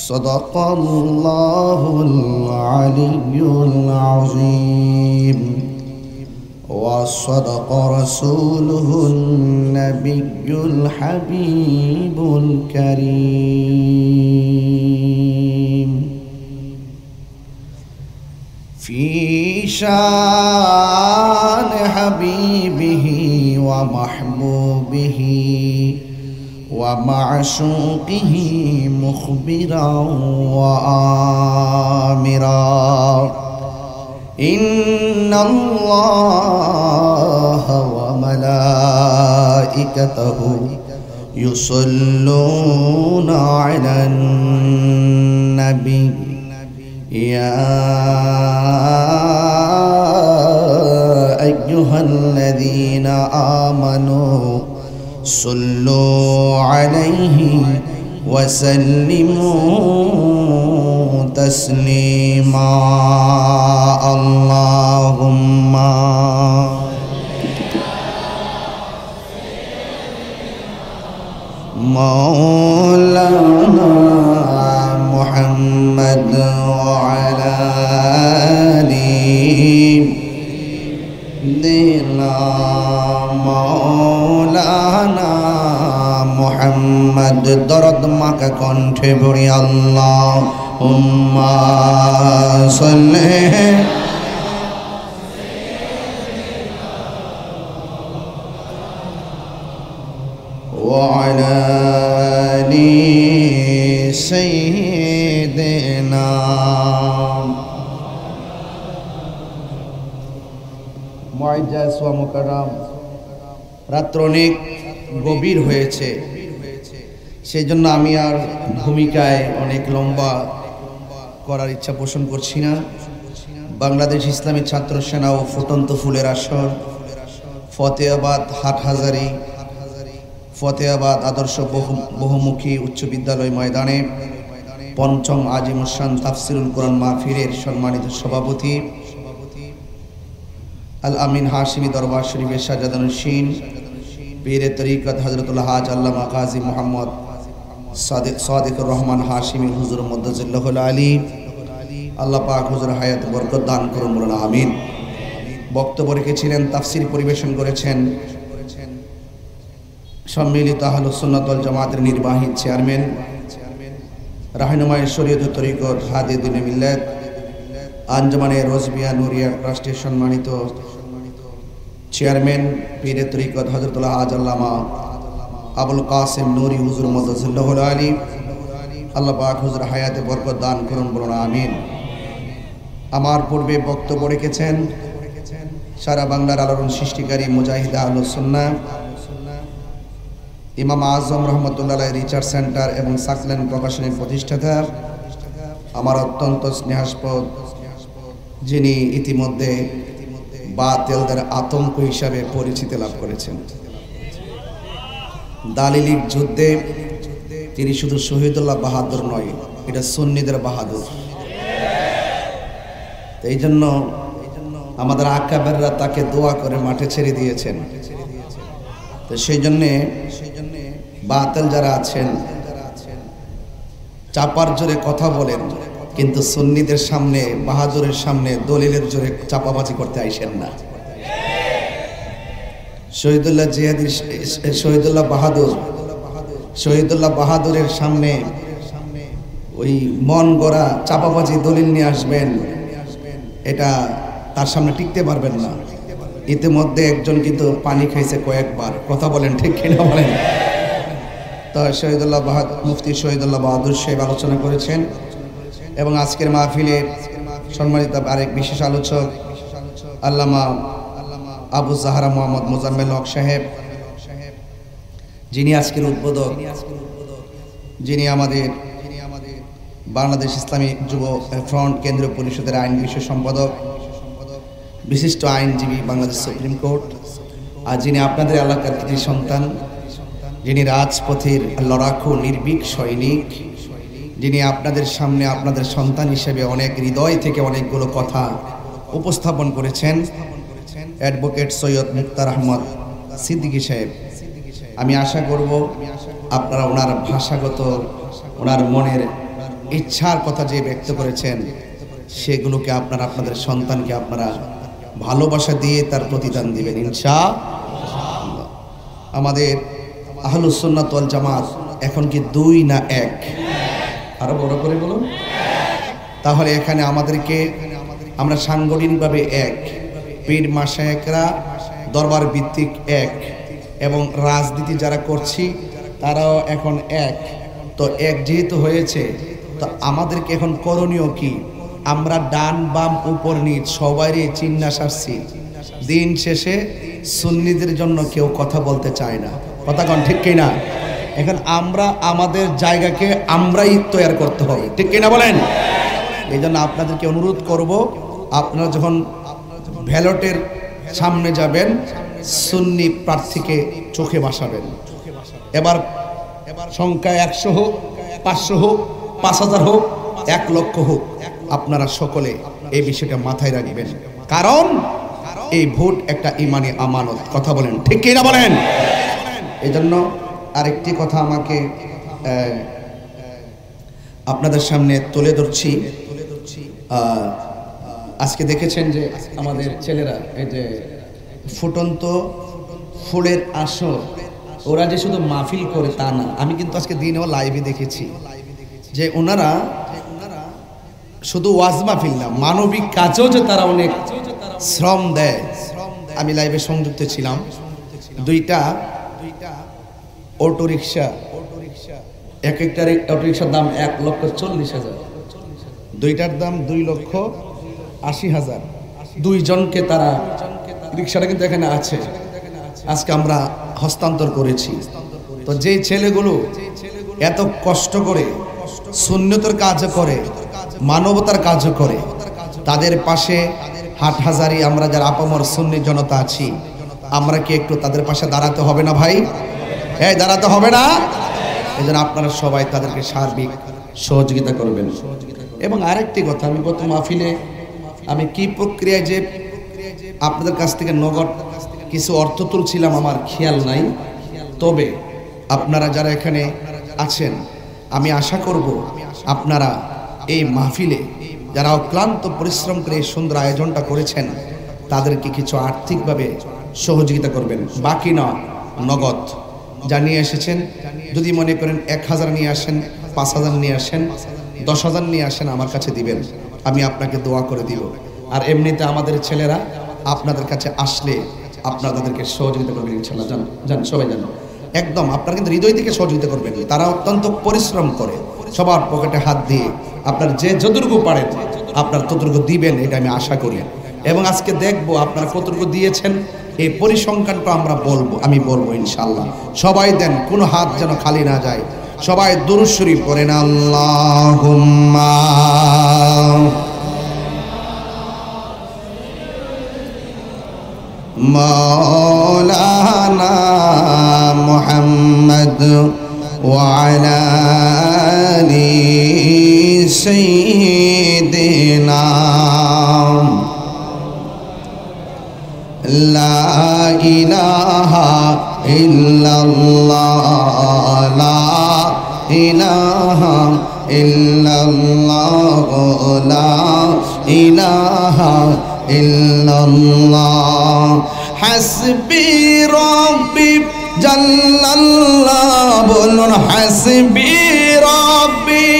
صدق الله العلي العظيم وصدق رسوله النبي الحبيب الكريم في شان حبيبه ومحبوبه ومعشوقه مخبرا وآمرا إن الله وملائكته يصلون على النبي يا أيها الذين آمنوا صلوا عليه وسلموا تسليما اللهم مولانا محمد وعلى آله مولانا محمد দরদ মাকা কণ্ঠে পড়ি আল্লাহুম্মা সাল্লি وعلى آل سيدنا মুআজ্জাজ ওয়া মুকাররম রাত্র অনেক গভীর হয়েছে সেই জন্য আমি আর ভূমিকায় অনেক লম্বা করার ইচ্ছা পোষণ করছি না বাংলাদেশ ইসলামী ছাত্র সেনা ও ফুটন্ত ফুলের আসর ফতেহাবাদ হাটহাজারী ফতেহাবাদ আদর্শ বহুমুখী উচ্চ বিদ্যালয় ময়দানে পঞ্চম আজিমুসান তাফসিরুল কোরআন মাহফিলের সম্মানিত সভাপতি আল আমিন হাশিমি দরবার শরীফের সাজাদানুশীন পীরে তরিকত হযরতুল হাজ আল্লামা কাজী মোহাম্মদ সাদিকুর রহমান হাশিমি হুজুর মুদ্দাজিল্লাহুল আলী আল্লাহ পাক হুজুর হায়াত বরকত দান করুন বলুন আমিন। বক্তব্য রেখেছিলেন তাফসির পরিবেশন করেছেন সম্মিলিত আহলুস সুন্নাত ওয়াল জামাতের নির্বাহী চেয়ারম্যান রাহনুমায়ে শরীয়ত তরিকত হাদি দ্বীনে মিল্লাত আঞ্জুমানে রোজবিয়া নুরিয়া ট্রাস্টের সম্মানিত চেয়ারম্যান পীরে তরিকত হযরতুল হাজ আল্লামা আবুল কাসেম নুরি হুজুর মুদ্দাজিল্লাহুল আলী আল্লাহ পাক হুজুর হায়াতে বরকত দান করুন বলুন আমিন। আমার পূর্বে বক্তব্য রেখেছেন সারা বাংলার আলোড়ন সৃষ্টিকারী মুজাহিদ আহলুস সুন্নাহ ইমাম আজম রহমতুল্লাহ রিসার্চ সেন্টার এবং সাকলেন প্রকাশনের প্রতিষ্ঠাতা আমার অত্যন্ত স্নেহাস্পদ যিনি ইতিমধ্যে বাতিলদের আতঙ্ক হিসাবে পরিচিতি লাভ করেছেন দালিলিক যুদ্ধে তিনি শুধু শহীদুল্লাহ বাহাদুর নয় এটা সুন্নিদের বাহাদুর এই জন্য আমাদের আকাবেররা তাকে দোয়া করে মাঠে ছেড়ে দিয়েছেন তো সেই জন্যে বাতিল যারা আছেন চাপার জোরে কথা বলেন কিন্তু সুন্নিদের সামনে বাহাদুরের সামনে দলিলের জোরে চাপাবাজি করতে আইসেন না শহীদুল্লাহ জিহাদি শহীদুল্লাহ বাহাদুরের সামনে ওই মন গড়া চাপাবাজি দলিল নিয়ে আসবেন এটা তার সামনে টিকতে পারবেন না ইতিমধ্যে একজন কিন্তু পানি খাইছে কয়েকবার কথা বলেন ঠিক কিনা বলেন তো শহীদুল্লাহ মুফতি শহীদুল্লাহ বাহাদুর সাহেব আলোচনা করেছেন এবং আজকের মাহফিলে সম্মানিত আরেক বিশেষ আলোচক আল্লামা আবু জাহরা মোহাম্মদ মোজাম্মেল হক সাহেব যিনি আজকের উদ্বোধক যিনি আমাদের বাংলাদেশ ইসলামী যুব ফ্রন্ট কেন্দ্রীয় পরিষদের আইন বিষয় সম্পাদক বিশিষ্ট আইনজীবী বাংলাদেশ সুপ্রিম কোর্ট আর যিনি আপনাদের এলাকার কৃতি সন্তান যিনি রাজপথের লড়াকু নির্ভীক সৈনিক যিনি আপনাদের সামনে আপনাদের সন্তান হিসেবে অনেক হৃদয় থেকে অনেকগুলো কথা উপস্থাপন করেছেন অ্যাডভোকেট সৈয়দ মুক্তার আহমদ সিদ্দিকী সাহেব আমি আশা করব আপনারা ওনার ভাষাগত ওনার মনের ইচ্ছার কথা যে ব্যক্ত করেছেন সেগুলোকে আপনারা আপনাদের সন্তানকে আপনারা ভালোবাসা দিয়ে তার প্রতিদান দিবেন ইনশাআল্লাহ। আমাদের আহলুস সুন্নাত ওয়াল জামাত এখন কি দুই না এক? আরো বড় করে বলুন। তাহলে এখানে আমাদেরকে আমরা সাংগঠনিকভাবে এক, পীর মাশায়েখরা দরবার ভিত্তিক এক, এবং রাজনীতি যারা করছি তারাও এখন এক। তো এক যেহেতু হয়েছে তো আমাদেরকে এখন করণীয় কি? আমরা ডান বাম উপর নিচ সবারই চিন্না সারছি, দিন শেষে সুন্নিদের জন্য কেউ কথা বলতে চায় না। কথা কোন ঠিক কিনা? এখন আমরা আমাদের জায়গাকে আমরাই তৈরি করতে হবে, ঠিক কিনা বলেন? এই জন্য আপনাদেরকে অনুরোধ করব, আপনারা যখন ব্যালটের সামনে যাবেন সুন্নি প্রার্থীকে চোখে বসাবেন। এবার সংখ্যা 100 হোক, 500 হোক, 5000 হোক, 1 লক্ষ হোক, আপনারা সকলে এই বিষয়টা মাথায় রাখবেন, কারণ এই ভোট একটা ইমানি আমানত। কথা বলেন ঠিক কি না বলেন? এই জন্য আরেকটি কথা আমাকে আপনাদের সামনে তুলে ধরছি। আজকে দেখেছেন যে আমাদের ছেলেরা এই যে ফুটন্ত ফুলের আসর, ওরা যে শুধু মাহফিল করে তা না, আমি কিন্তু আজকে দিনেও লাইভে দেখেছি যে ওনারা শুধু ওয়াজ মাহফিল না, মানবিক কাজেও যে তারা অনেক শ্রম দেয়। আমি লাইভে সংযুক্ত ছিলাম, 2টা অটোরিকশা, এক একটার অটোরিকশার দাম 1,40,000, 2টার দাম 2,80,000। 2 জনকে তারা, রিক্সাটা কিন্তু এখানে আছে, আজকে আমরা হস্তান্তর করেছি। তো যেই ছেলেগুলো এত কষ্ট করে সুন্নতের কাজ করে, মানবতার কাজ করে, তাদের পাশে হাটহাজারি আমরা যারা আপামর সুন্নি জনতা আছি, আমরা কি একটু তাদের পাশে দাঁড়াতে হবে না ভাই? এই দাঁড়াতে হবে না? এই জন্য আপনারা সবাই তাদেরকে সার্বিক সহযোগিতা করবেন। এবং আরেকটি কথা, আমি গত মাহফিলে আমি কি প্রক্রিয়ায় যে আপনাদের কাছ থেকে নগদ কিছু অর্থ তুলছিলাম আমার খেয়াল নাই, তবে আপনারা যারা এখানে আছেন আমি আশা করব আপনারা এই মাহফিলে যারা অক্লান্ত পরিশ্রম করে এই সুন্দর আয়োজনটা করেছেন তাদেরকে কিছু আর্থিকভাবে সহযোগিতা করবেন। বাকি না, নগদ যা নিয়ে এসেছেন, যদি মনে করেন 1000 নিয়ে আসেন, 5000 নিয়ে আসেন, 10,000 নিয়ে আসেন, আমার কাছে দিবেন, আমি আপনাকে দোয়া করে দিব। আর এমনিতে আমাদের ছেলেরা আপনাদের কাছে আসলে আপনারা তাদেরকে সহযোগিতা করবেন ইনশাআল্লাহ। জান সবাই জান, একদম আপনারা কিন্তু হৃদয় থেকে সহযোগিতা করবেন। তারা অত্যন্ত পরিশ্রম করে, সবার পকেটে হাত দিয়ে আপনার যে যতটুকু পারেন আপনার ততটুকু দিবেন, এটা আমি আশা করি। এবং আজকে দেখবো আপনারা কতটুকু দিয়েছেন, এই পরিসংখ্যানটা আমি বলবো ইনশাআল্লাহ। সবাই দেন, কোনো হাত যেন খালি না যায়। সবাই দুরূদ শরীফ পড়েন, আল্লাহুম্মা মাওলানা মুহাম্মদ ওয়া আলা আলি সাইয়্যিদিনা লা ইলাহা ইল্লাল্লাহ, লা ইলাহা ইল্লাল্লাহ, লা ইলাহা ইল্লাল্লাহ। হাসবি রাব্বি জাল্লাল্লাহ, বলুন হাসবি রাব্বি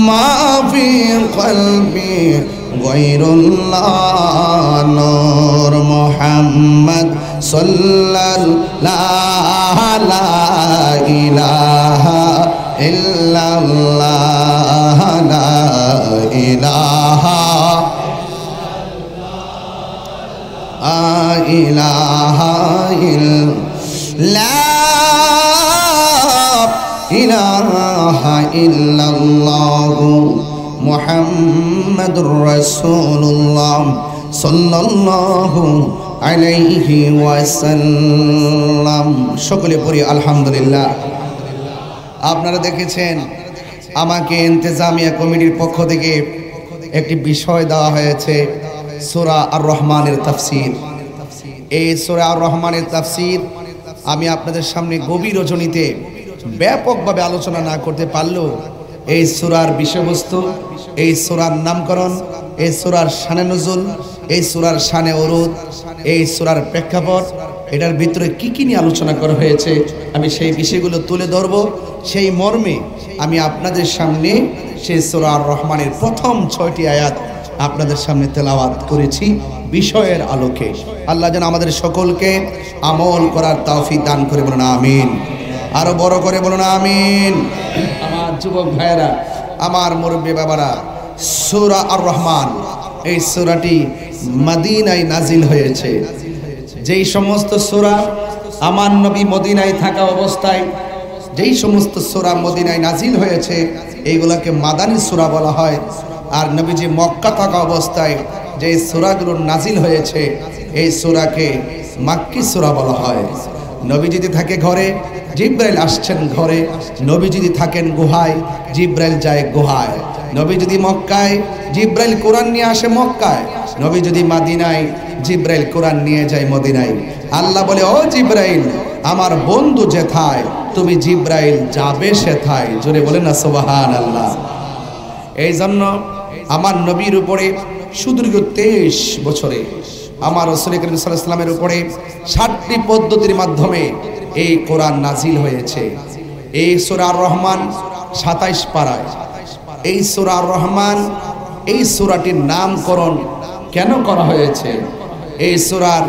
মা ফি কলবি গায়রুল্লাহ, নূর মুহাম্মদ সাল্লাল্লাহু লা ইলাহা ইল্লাল্লাহ, লা ইলাহা ইলাহা ইলাহা ইল্লাল্লাহ মুহাম্মাদুর রাসূলুল্লাহ সাল্লাল্লাহু আলাইহি ওয়াসাল্লাম। সকলে পড়ি আলহামদুলিল্লাহ। আপনারা দেখেছেন আমাকে ইন্তেজামিয়া কমিটির পক্ষ থেকে একটি বিষয় দেওয়া হয়েছে, সূরা আর রহমানের তাফসীর। এই সূরা আর রহমানের তাফসীর আমি আপনাদের সামনে গভীর রজনীতে ব্যাপকভাবে আলোচনা না করতে পারলেও এই সূরার বিষয়বস্তু, এই সূরার নামকরণ, এই সূরার শানে নুজুল, এই সূরার শানে উরুদ, এই সূরার প্রেক্ষাপট, এটার ভিতরে কি কি নিয়ে আলোচনা করা হয়েছে আমি সেই বিষয়গুলো তুলে ধরব। সেই মর্মে আমি আপনাদের সামনে সেই সূরা আর রহমানের প্রথম 6টি আয়াত আপনাদের সামনে তেলাওয়াত করেছি বিষয়ের আলোকে। আল্লাহ যেন আমাদের সকলকে আমল করার তৌফিক দান করে, বলুন আমিন। আরো বড় করে বলুন আমিন। আমার যুবক ভাইয়েরা, আমার মুরব্বী বাবারা, সূরা আর রহমান এই সূরাটি মদিনায় নাজিল হয়েছে। যেই সমস্ত সূরা আমার নবী মদিনায় থাকা অবস্থায় যেই সমস্ত সূরা মদিনায় নাজিল হয়েছে এইগুলোকে মাদানী সূরা বলা হয়। আর নবীজি মক্কা থাকা অবস্থায় যে সূরাগুলো নাজিল হয়েছে এই সূরাকে মাক্কি সূরা বলা হয়। নবী যদি থাকে ঘরে, জিব্রাইল আসছেন ঘরে। নবী যদি থাকেন গুহায়, জিব্রাইল যায় গুহায়। নবী যদি মক্কায়, জিব্রাইল কোরআন নিয়ে আসে মক্কায়। নবী যদি মদিনায়, জিব্রাইল কোরআন নিয়ে যায় মদিনায়। আল্লাহ বলে, ও জিব্রাইল, আমার বন্ধু যেথায় তুমি জিব্রাইল যাবে সেথায়। জোরে বলে না সুবহানাল্লাহ। এই জন্য আমার নবীর উপরে সুদীর্ঘ 23 বছরে আমার রাসূল করিম সাল্লাল্লাহু আলাইহি ওয়াসাল্লামের উপরে 60টি পদ্ধতির মাধ্যমে এই কোরআন নাজিল হয়েছে। এই সূরা আর রহমান 27 পারায়। এই সূরা আর রহমান, এই সূরাটির নামকরণ কেন করা হয়েছে? এই সূরার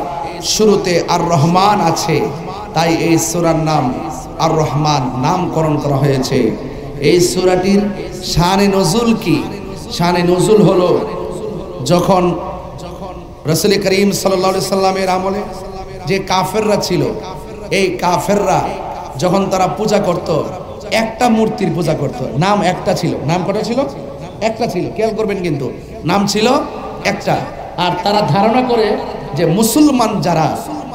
শুরুতে আর রহমান আছে, তাই এই সূরার নাম আর রহমান নামকরণ করা হয়েছে। এই সূরাটির শানে নজুল কি? শানে নজুল হলো যখন রাসূল করিম সাল্লাল্লাহু আলাইহি সাল্লামের আমলে যে কাফেররা ছিল, এই কাফেররা যখন তারা পূজা করত, একটা মূর্তির পূজা করত। নাম একটা ছিল। নাম কটা ছিল? একটা ছিল। খেয়াল করবেন কিন্তু নাম ছিল একটা। আর তারা ধারণা করে যে মুসলমান যারা,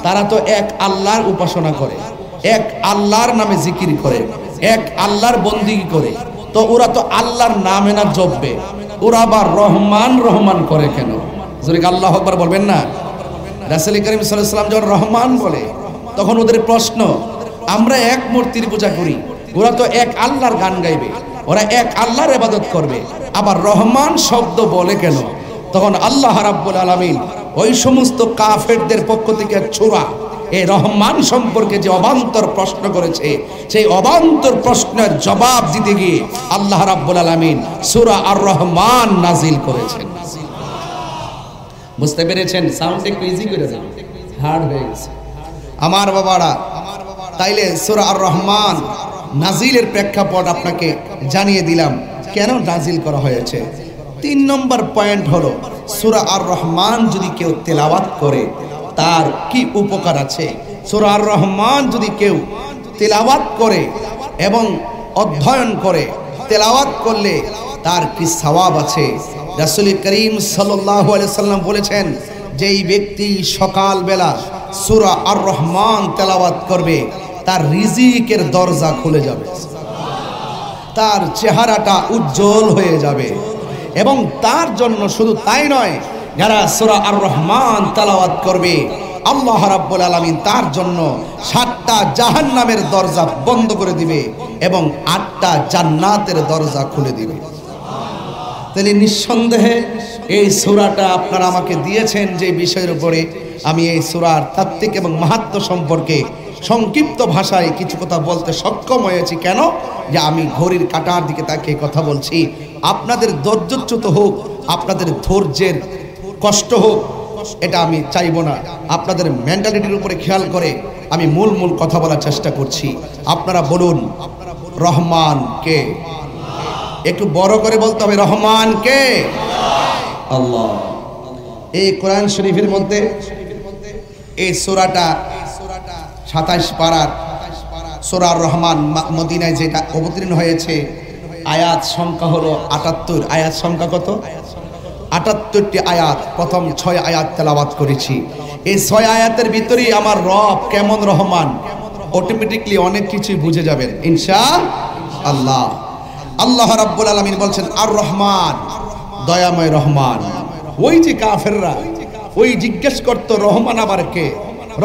তারা তো এক আল্লাহর উপাসনা করে, এক আল্লাহর নামে জিকির করে, এক আল্লাহর বন্দিগি করে। তো ওরা তো আল্লাহর নামে না জপবে, ওরা আবার রহমান রহমান করে কেন? যদি আল্লাহু আকবার বলবেন না? রাসূল করিম সাল্লাল্লাহু আলাইহি ওয়াসাল্লাম যখন রহমান বলে, তখন ওদের প্রশ্ন, আমরা এক মূর্তির পূজা করি, ওরা তো এক আল্লাহর গান গাইবে, ওরা এক আল্লাহর ইবাদত করবে, আবার রহমান শব্দ বলে কেন? তখন আল্লাহ রাব্বুল আলামিন ওই সমস্ত কাফেরদের পক্ষ থেকে ছোড়া এই রহমান সম্পর্কে যে অবান্তর প্রশ্ন করেছে, সেই অবান্তর প্রশ্নের জবাব দিতে গিয়ে আল্লাহ রাব্বুল আলামিন সূরা আর রহমান নাজিল করেছেন। বুঝতে পেরেছেন? সাউন্ড একটু ইজি করে দেন, হার্ড হয়ে গেছে আমার বাবারা। তাইলে সূরা আর রহমান নাজিলের প্রেক্ষাপট আপনাকে জানিয়ে দিলাম কেন নাজিল করা হয়েছে। 3 নম্বর পয়েন্ট হলো, সূরা আর রহমান যদি কেউ তেলাওয়াত করে তার কি উপকার আছে। সূরা আর রহমান যদি কেউ তেলাওয়াত করে এবং অধ্যয়ন করে, তেলাওয়াত করলে তার কি সওয়াব আছে। রাসূল করিম সাল্লাল্লাহু আলাইহি সাল্লাম বলেছেন, যেই ব্যক্তি সকালবেলা সূরা আর রহমান তেলাওয়াত করবে তার রিজিকের দরজা খুলে যাবে, তার চেহারাটা উজ্জ্বল হয়ে যাবে। এবং তার জন্য শুধু তাই নয়, যারা সূরা আর রহমান তেলাওয়াত করবে আল্লাহ রাব্বুল আলামিন তার জন্য 7টা জাহান্নামের দরজা বন্ধ করে দিবে এবং 8টা জান্নাতের দরজা খুলে দিবে। তাহলে নিঃসন্দেহে এই সূরাটা আপনারা আমাকে দিয়েছেন যে বিষয়ের উপরে আমি এই সূরার তাত্ত্বিক এবং মাহাত্ম্য সম্পর্কে সংক্ষিপ্ত ভাষায় কিছু কথা বলতে সক্ষম হয়েছি। কেন? যে আমি ঘড়ির কাঁটার দিকে তাকিয়ে কথা বলছি। আপনাদের ধৈর্যচ্যুত হোক, আপনাদের ধৈর্যের কষ্ট হোক, এটা আমি চাইবো না। আপনাদের মেন্টালিটির উপরে খেয়াল করে আমি মূল কথা বলার চেষ্টা করছি। আপনারা বলুন, রহমান কে? একটু বড় করে বলতে হবে, রহমান কে? আল্লাহ। এই কোরআন শরীফের মধ্যে এই সূরাটা 27 পারার সূরা আর রহমান মদিনায় যেটা অবতীর্ণ হয়েছে, আয়াত সংখ্যা হলো 78। আয়াত সংখ্যা কত? 78টি আয়াত। প্রথম 6 আয়াত তেলাওয়াত করেছি। এই 6 আয়াতের ভিতরেই আমার রব কেমন রহমান অটোমেটিকলি অনেক কিছুই বুঝে যাবেন ইনশাআল্লাহ। আল্লাহ রাব্বুল আলামিন বলছেন আর রহমান, দয়াময় রহমান। ওই যে কাফেররা ওই জিজ্ঞেস করতো, রহমান আবার কে?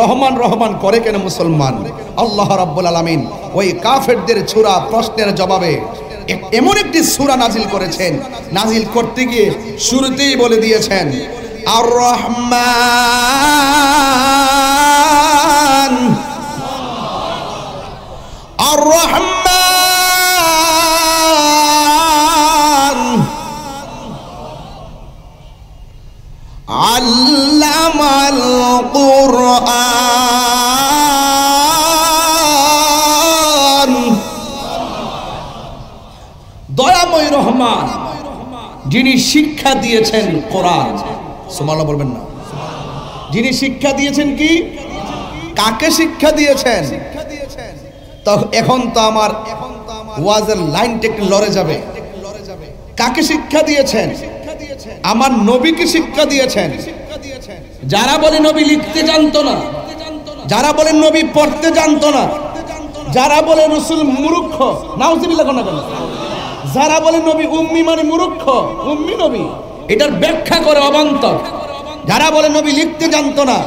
রহমান রহমান করে কেন মুসলমান? আল্লাহ রাব্বুল আলামিন ওই কাফেরদের ছোড়া প্রশ্নের জবাবে এমন একটি সূরা নাজিল করেছেন, নাজিল করতে গিয়ে শুরুতেই বলে দিয়েছেন আর রহমান, আর রহমান আল্লামাল কুরআন। দয়াময় রহমান যিনি শিক্ষা দিয়েছেন কোরআন। সুবহানাল্লাহ বলবেন না? যিনি শিক্ষা দিয়েছেন কি? কাকে শিক্ষা দিয়েছেন? তো এখন তো আমার ওয়াজের লাইনটা একটু লড়ে যাবে। কাকে শিক্ষা দিয়েছেন? আমার নবীকে শিক্ষা দিয়েছেন। যারা বলে নবী লিখতে জানতো না, যারা বলেন নবী পড়তে জানতো না, যারা বলে রাসূল মূর্খ, নাউজুবিল্লাহ কোন কেন, যারা বলে নবী উম্মি মানে মূর্খ, উম্মি নবী, এটার ব্যাখ্যা করে অবান্তর। যারা বলে নবী লিখতে জানতো না,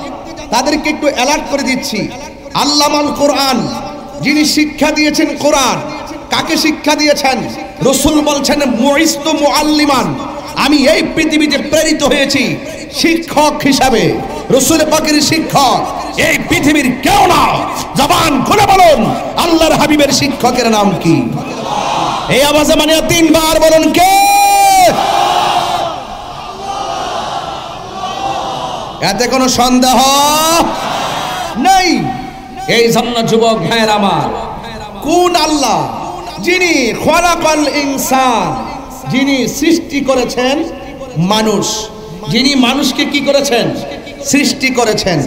তাদেরকে একটু অ্যালার্ট করে দিচ্ছি। আল্লামাল কোরআন, যিনি শিক্ষা দিয়েছেন কোরআন, কাকে শিক্ষা দিয়েছেন? রাসূল বলছেন মুইস্তু মুআল্লিমান, আমি এই পৃথিবীতে প্রেরিত হয়েছি শিক্ষক হিসাবে। রাসূল পাকের শিক্ষক এই পৃথিবীর কেউ না। জবান খুলে বলুন আল্লাহর হাবিবের শিক্ষকের নাম কি? এই আওয়াজে মানে তিনবার বলুন কে? এতে কোনো সন্দেহ নেই। এই জন্য যুবক ভাইয়ের আমার, কোন আল্লাহ? যিনি খলাকাল ইনসান, যিনি সৃষ্টি করেছেন মানুষ, যিনি মানুষকে কি করেছেন? সৃষ্টি করেছেন।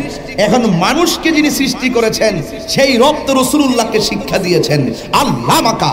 এখন মানুষকে যিনি সৃষ্টি করেছেন সেই রব তো রাসূলুল্লাহকে শিক্ষা দিয়েছেন। আল্লামাকা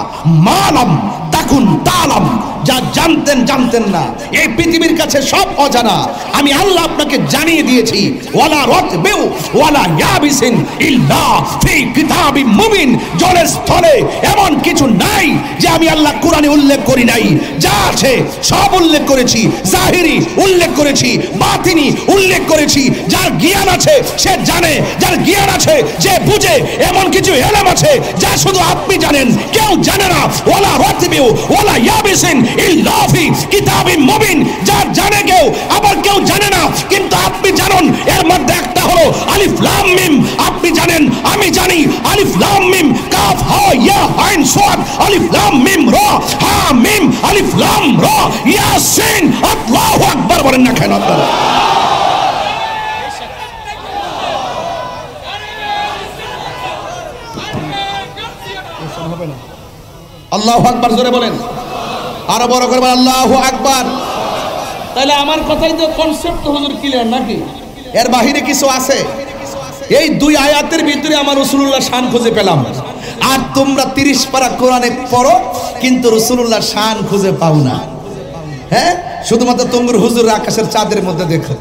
মালাম তাকুন তালাম, যা জানতেন না, এই পৃথিবীর কাছে সব অজানা আমি আল্লাহ আপনাকে জানিয়ে দিয়েছি। ওয়ালা রাতবিউ ওয়ালা ইয়াবিসিন ইল্লা ফি কিতাবিম মুবিন, জলের স্থলে এমন কিছু নাই যে আমি আল্লাহ কোরআনে উল্লেখ করি নাই। যা আছে সব উল্লেখ করেছি, জাহিরি উল্লেখ করেছি, বাতিনি উল্লেখ করেছি। যার জ্ঞান আছে সে জানে, যার জ্ঞান আছে যে বুঝে। এমন কিছু এলম আছে যা শুধু আপনি জানেন, কেউ জানে না। ওয়ালা রাতবিউ ওয়ালা ইয়াবিসিন ইল্লা ফি কিতাবিম মুবিন, যা জানে কেউ, আবার কেউ জানে না কিন্তু আপনি জানেন। এর মধ্যে একটা হলো আলিফ লাম মিম, আপনি জানেন আমি জানি। আলিফ লাম মিম কাফ হা ইয়া আইন সাদ, আলিফ লাম মিম রা হা মিম, আলিফ লাম রা ইয়াসিন। আল্লাহু আকবার বলেন না কেন আপনারা? আল্লাহু আকবার জোরে বলেন, আরো বড় করে বলেন আল্লাহু আকবার। তাহলে আমার কথাই তো কনসেপ্ট হুজুর ক্লিয়ার নাকি? এর বাহিরে কিছু আছে? এই দুই আয়াতের ভিতরে আমার রাসূলুল্লাহ শান খুঁজে পেলাম। আর তোমরা 30 পারা কোরআনে পড়ো কিন্তু রাসূলুল্লাহ শান খুঁজে পাও না। হ্যাঁ, শুধুমাত্র তোমরা হুজুর আকাশের চাঁদের মধ্যে দেখো,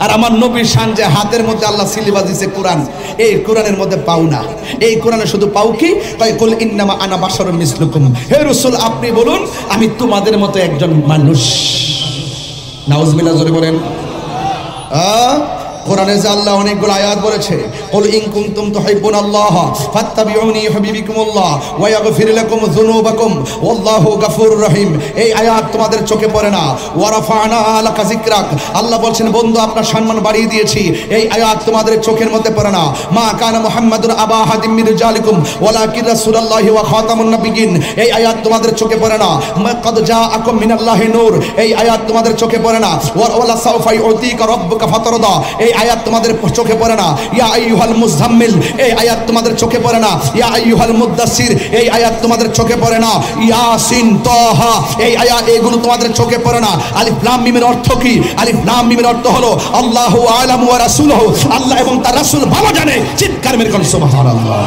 আর আমার নবীর শান যে হাতের মধ্যে আল্লাহ সিলেবাস দিয়েছে কোরআন, এই কোরআনের মধ্যে পাও না। এই কোরআনে শুধু পাও কি? তাই কুল ইন্নামা আনা বাশারুম মিসলুকুম, হে রাসূল আপনি বলুন আমি তোমাদের মতো একজন মানুষ। নাউজুবিল্লাহ জোরে বলেন। কোরআনে যে আল্লাহ অনেকগুলো আয়াত বলেছে, কুল ইন কুনতুম তুহিব্বুনাল্লাহ ফাত্তাবিউনি ইউহিব্বুকুমুল্লাহ ওয়া ইয়াগফির লাকুম যুনুবাকুম ওয়াল্লাহু গফুরুর রহিম। এই আয়াত তোমাদের চোখে পড়ে না। ওয়া রাফা'না লাকা যিকরাক, আল্লাহ বলছেন বন্ধু আপনার সম্মান বাড়িয়ে দিয়েছি। এই আয়াত তোমাদের চোখের মধ্যে পড়ে না। মা কানা মুহাম্মাদুন আবা আহাদিম মিন রিজালিকুম ওয়ালাকিন রাসূলুল্লাহি ওয়া খাতামুন নাবিয়্যিন, এই আয়াত তোমাদের চোখে পড়ে না। মাকাদ জাআকুম মিনাল্লাহি নূর, এই আয়াত তোমাদের চোখে পড়ে না। ওয়ালা সাওফা ইউতিকা রাব্বুকা ফাতারদা, এই আয়াত তোমাদের চোখে পড়ে না। ইয়া আইয়ুহাল মুযাম্মিল, এই আয়াত তোমাদের চোখে পড়ে না। ইয়া আইয়ুহাল মুদ্দাসসির, এই আয়াত তোমাদের চোখে পড়ে না। ইয়াসিন তাহা, এই আয়াত এগুলো তোমাদের চোখে পড়ে না। আলিফ লাম মিমের অর্থ কি? আলিফ লাম মিমের অর্থ হলো আল্লাহু আ'লামু ওয়া রাসূলুহু, আল্লাহ এবং তার রাসূল ভালো জানে। চিৎকার মেরে কোন সুবহানাল্লাহ।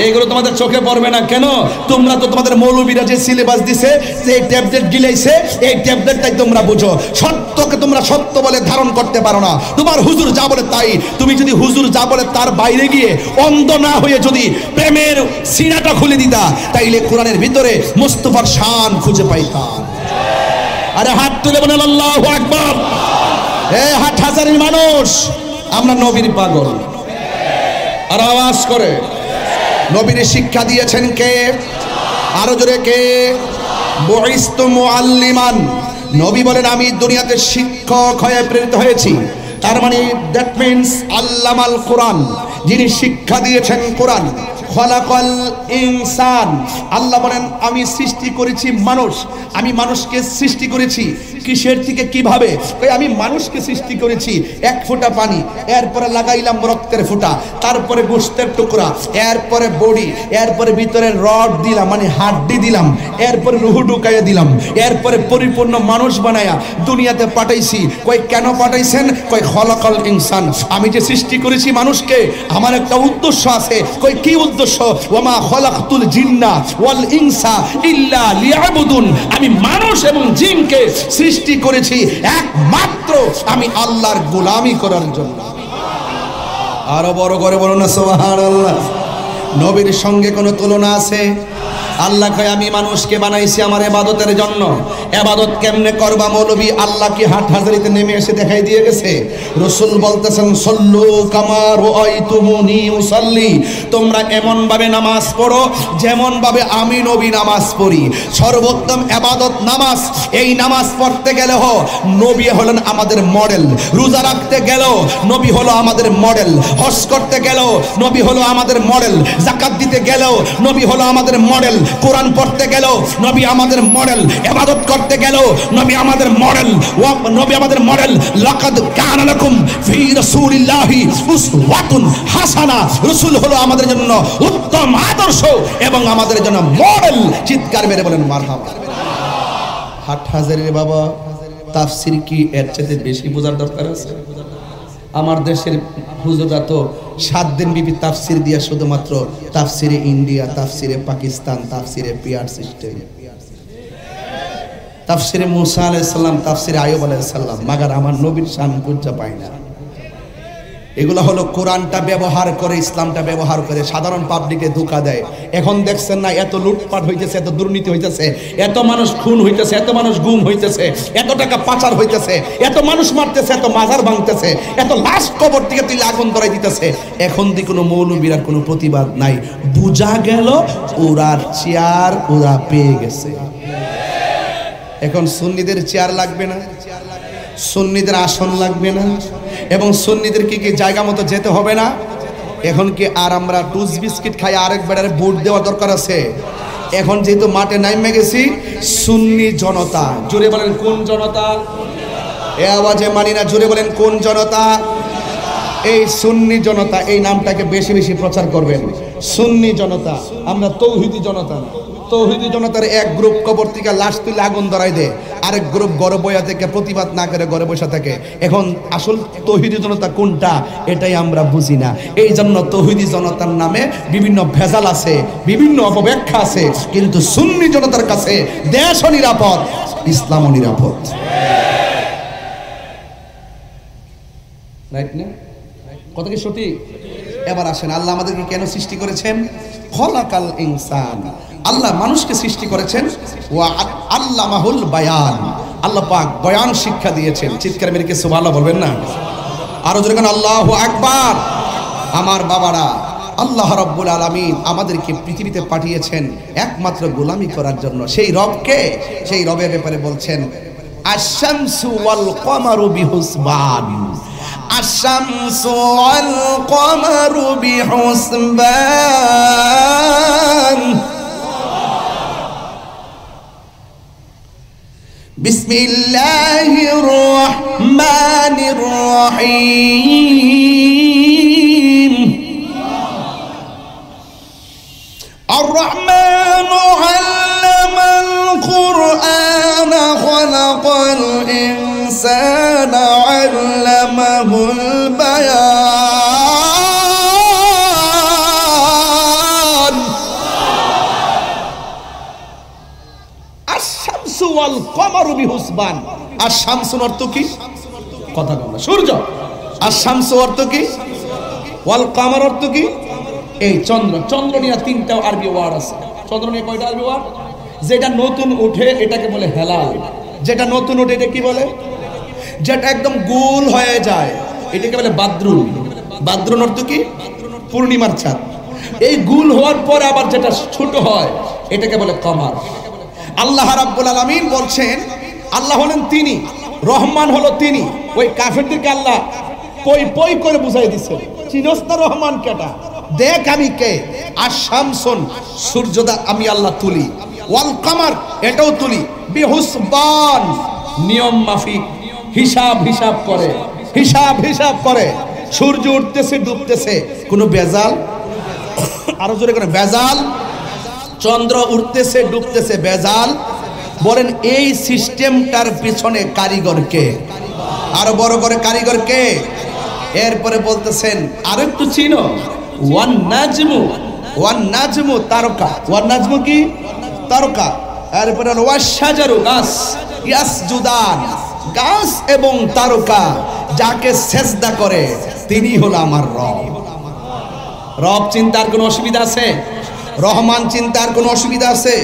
এইগুলো তোমাদের চোখে পড়বে না কেন? তোমরা তো তোমাদের মৌলবীরা যে সিলেবাস দিছে, যে ট্যাবলেট গিলাইছে, এই ট্যাবলেটটাই তোমরা বুঝো। সত্যকে তোমরা সত্য বলে ধারণ করতে পারো না। তোমার হুজুর যা বলে তাই। তুমি যদি হুজুর যা বলে তার বাইরে গিয়ে অন্ধ না হয়ে যদি প্রেমের সিনাটা খুলে দিতা, তাইলে কোরআনের ভিতরে মুস্তাফার শান খুঁজে পাইতাম। আরে হাত তুলে বলেন আল্লাহু আকবার। এই হাজারের মানুষ আমরা নবীর পাগল। আর আওয়াজ করে নবীর শিক্ষা দিয়েছেন কে? আরো জোরে কে? বুইস্তু মুআল্লিমান, নবী বলেন আমি দুনিয়াতে শিক্ষক হয়ে প্রেরিত হয়েছি। তার মানে দ্যাট মিন্স আল্লামাল কোরআন, যিনি শিক্ষা দিয়েছেন কোরআন। খলাকাল ইনসান, আল্লাহ বলেন আমি সৃষ্টি করেছি মানুষ। আমি মানুষকে সৃষ্টি করেছি কিসের থেকে, কিভাবে? আমি মানুষকে সৃষ্টি করেছি এক ফোঁটা পানি, এরপরে লাগাইলাম রক্তের ফোঁটা, তারপরে গোশতের টুকরা, এরপরে বডি, এরপরে ভিতরে রড দিলাম মানে হাড্ডি দিলাম, এরপরে রুহু ঢুকাইয়া দিলাম, এরপরে পরিপূর্ণ মানুষ বানায়া দুনিয়াতে পাঠাইছি। কই কেন পাঠাইছেন? কই খলাকাল ইনসান, আমি যে সৃষ্টি করেছি মানুষকে আমার একটা উদ্দেশ্য আছে। কই কি উদ্দেশ্য? উদ্দেশ্য, ওয়ামা খলাকতুল জিন্না ওয়াল ইনসা ইল্লা লিয়াবুদুন, আমি মানুষ এবং জিনকে সৃষ্টি করেছি একমাত্র আমি আল্লাহর গোলামি করার জন্য। আরো বড় করে বলো না সুবহানাল্লাহ। নবীর সঙ্গে কোনো তুলনা আছে? আল্লাহ কয় আমি মানুষকে বানাইছি আমার ইবাদতের জন্য। ইবাদত কেমনে করবা মৌলবী? আল্লাহ কি হাট হাজারিতে নেমে এসে দেখাই দিয়ে গেছে? রাসূল বলতেছেন সল্লু কামা রাআইতুমুনি উসাল্লি, তোমরা এমন ভাবে নামাজ পড়ো যেমন ভাবে আমি নবী নামাজ পড়ি। সর্বোত্তম ইবাদত নামাজ। এই নামাজ পড়তে গেলে নবী হলেন আমাদের মডেল, রোজা রাখতে গেল নবী হলো আমাদের মডেল, হজ করতে গেল নবী হলো আমাদের মডেল, যাকাত দিতে গেল নবী হলো আমাদের মডেল, কোরআন পড়তে গেল নবী আমাদের মডেল, ইবাদত করতে গেল নবী আমাদের মডেল, নবী আমাদের মডেল। লাকাদ কানা লাকুম ফি রাসূলিল্লাহি উসওয়াতুন হাসানা, রাসূল হলো আমাদের জন্য উত্তম আদর্শ এবং আমাদের জন্য মডেল। চিৎকার মেরে বলেন মারহাবা। হাটহাজারীর বাবা তাফসীর কি এর চেয়ে বেশি বোঝার দরকার আছে? আমার দেশের হুজুররা তো 7 দিন বিবি তাফসীর দিয়া শুধুমাত্র তাফসীরে ইন্ডিয়া, তাফসীরে পাকিস্তান, তাফসীরে পিআর সিস্টেম, তাফসীরে মুসা আলাইহিস সালাম, তাফসীরে আইয়ুব আলাইহিস সালাম, মাগার আমার নবীর শান বুঝা পায় না। এগুলো হলো কোরআনটা ব্যবহার করে, ইসলামটা ব্যবহার করে সাধারণ পাবলিকে ধোঁকা দেয়। এখন দেখছেন না এত লুটপাট হইতেছে, এত দুর্নীতি হইতেছে, এত মানুষ খুন হইতেছে, এত মানুষ গুম হইতেছে, এত টাকা পাচার হইতেছে, এত মানুষ মারতেছে, এত মাজার ভাঙতেছে, এত লাশ কবর থেকে তুই আগুন ধরাই দিতেছে। এখন দি কোনো মৌলবীর কোনো প্রতিবাদ নাই। বুঝা গেল ওরা চেয়ার ওরা পেয়ে গেছে। এখন সুন্নিদের চেয়ার লাগবে না, সুন্নিদের আসন লাগবে না, এবং সুন্নিদের কি জায়গা মতো যেতে হবে না। এখন কি আর আমরা টুস বিস্কিট খাই আরেক বেড়ারে ভোট দেওয়া দরকার আছে? এখন যেহেতু মাঠে নাইমে গেছি, সুন্নি জনতা, জোরে বলেন কোন জনতা? এ আওয়াজে মানি না, জোরে বলেন কোন জনতা? এই সুন্নি জনতা, এই নামটাকে বেশি বেশি প্রচার করবেন। সুন্নি জনতা, আমরা তৌহিদি জনতা না। তৌহিদি জনতার এক গ্রুপ কবর থেকে লাশ তুলে আগুন ধরাই দেয়, আরেক গ্রুপ ঘরে বসে থেকে প্রতিবাদ না করে ঘরে বসে থাকে। এখন আসল তৌহিদি জনতা কোনটা এটাই আমরা বুঝি না। এই জন্য তৌহিদি জনতার নামে বিভিন্ন ভেজাল আছে, বিভিন্ন অপব্যাখ্যা আছে, কিন্তু সুন্নি জনতার কাছে দেশও নিরাপদ, ইসলামও নিরাপদ। রাইট না? কথা কি সঠিক? এবার আসেন, আল্লাহ আমাদেরকে কেন সৃষ্টি করেছেন? খলাকাল ইনসান, আল্লাহ মানুষকে সৃষ্টি করেছেন। ওয়া আল্লামাহুল বায়ান, আল্লাহ পাক বয়ান শিক্ষা দিয়েছেন। চিৎকার মেরে কি সুবহানাল্লাহ বলবেন না? আরো জোরে বলেন আল্লাহু আকবার। আমার বাবারা, আল্লাহ রাব্বুল আলামিন আমাদেরকে পৃথিবীতে পাঠিয়েছেন একমাত্র গোলামি করার জন্য। সেই রবকে, সেই রবের ব্যাপারে বলছেন আশ-শামসু ওয়াল কমারু বিহুসবান, আশ-শামসু ওয়াল কমারু বিহুসবান। বিসমিল্লাহির রহমানির রহিম। আর-রহমানু আল্লামাল কুরআনা খালাকাল ইনসানা আল্লামাহুল বায়ান। আশ-শামসু ওয়াল কমারু বিহুসবান। আশ-শামসুর অর্থ কি? কথা বলা সূর্য। আশ-শামসু অর্থ কি? ওয়াল কমার অর্থ কি? এই চন্দ্র। চন্দ্র নিয়ে 3টা আরবি ওয়ার্ড আছে। চন্দ্র নিয়ে কয়টা আরবি ওয়ার্ড? যেটা নতুন উঠে এটাকে বলে হেলাল। যেটা নতুন উঠে এটা কি বলে? যেটা একদম গোল হয়ে যায় এটাকে বলে বাদরুন। বাদরুন অর্থ কি? পূর্ণিমার চাঁদ। এই গোল হওয়ার পর আবার যেটা ছোট হয় এটাকে বলে কমার। আল্লাহ রাব্বুল আলামিন বলছেন আল্লাহ হলেন তিনি, রহমান হলো তিনি। ওই কাফেরদেরকে আল্লাহ পই পই করে বুঝাই দিচ্ছে, চিনস না রহমান কেটা? দেখ আমি কে। আশ-শামসুন, সূর্যদা আমি আল্লাহ তুলি। ওয়াল কামার, এটাও তুলি। বিহুসবান, নিয়ম মাফিক, হিসাব হিসাব করে, হিসাব হিসাব করে। সূর্য উঠতেছে ডুবতেছে, কোনো বেজাল? আরো জোরে করে বেজাল? চন্দ্র উঠতেছে ডুবতেছে, বেজাল? বলেন এই সিস্টেমটার পিছনে কারিগর কে? আরো বড় করে কারিগর কে? এরপরে বলতেছেন আর একটু চিনো, ওয়ান নাজমু ওয়ান নাজমু তারকা, ওয়ান নাজমু কি তারকা, এরপরে হলো ওয়াশাজারু গাছ, ইয়াসজুদান গাছ এবং তারকা যাকে সেজদা করে তিনি হলো আমার রব। রব চিন্তার কোনো অসুবিধা আছে? রহমান চিন্তার কোনো অসুবিধা আছে?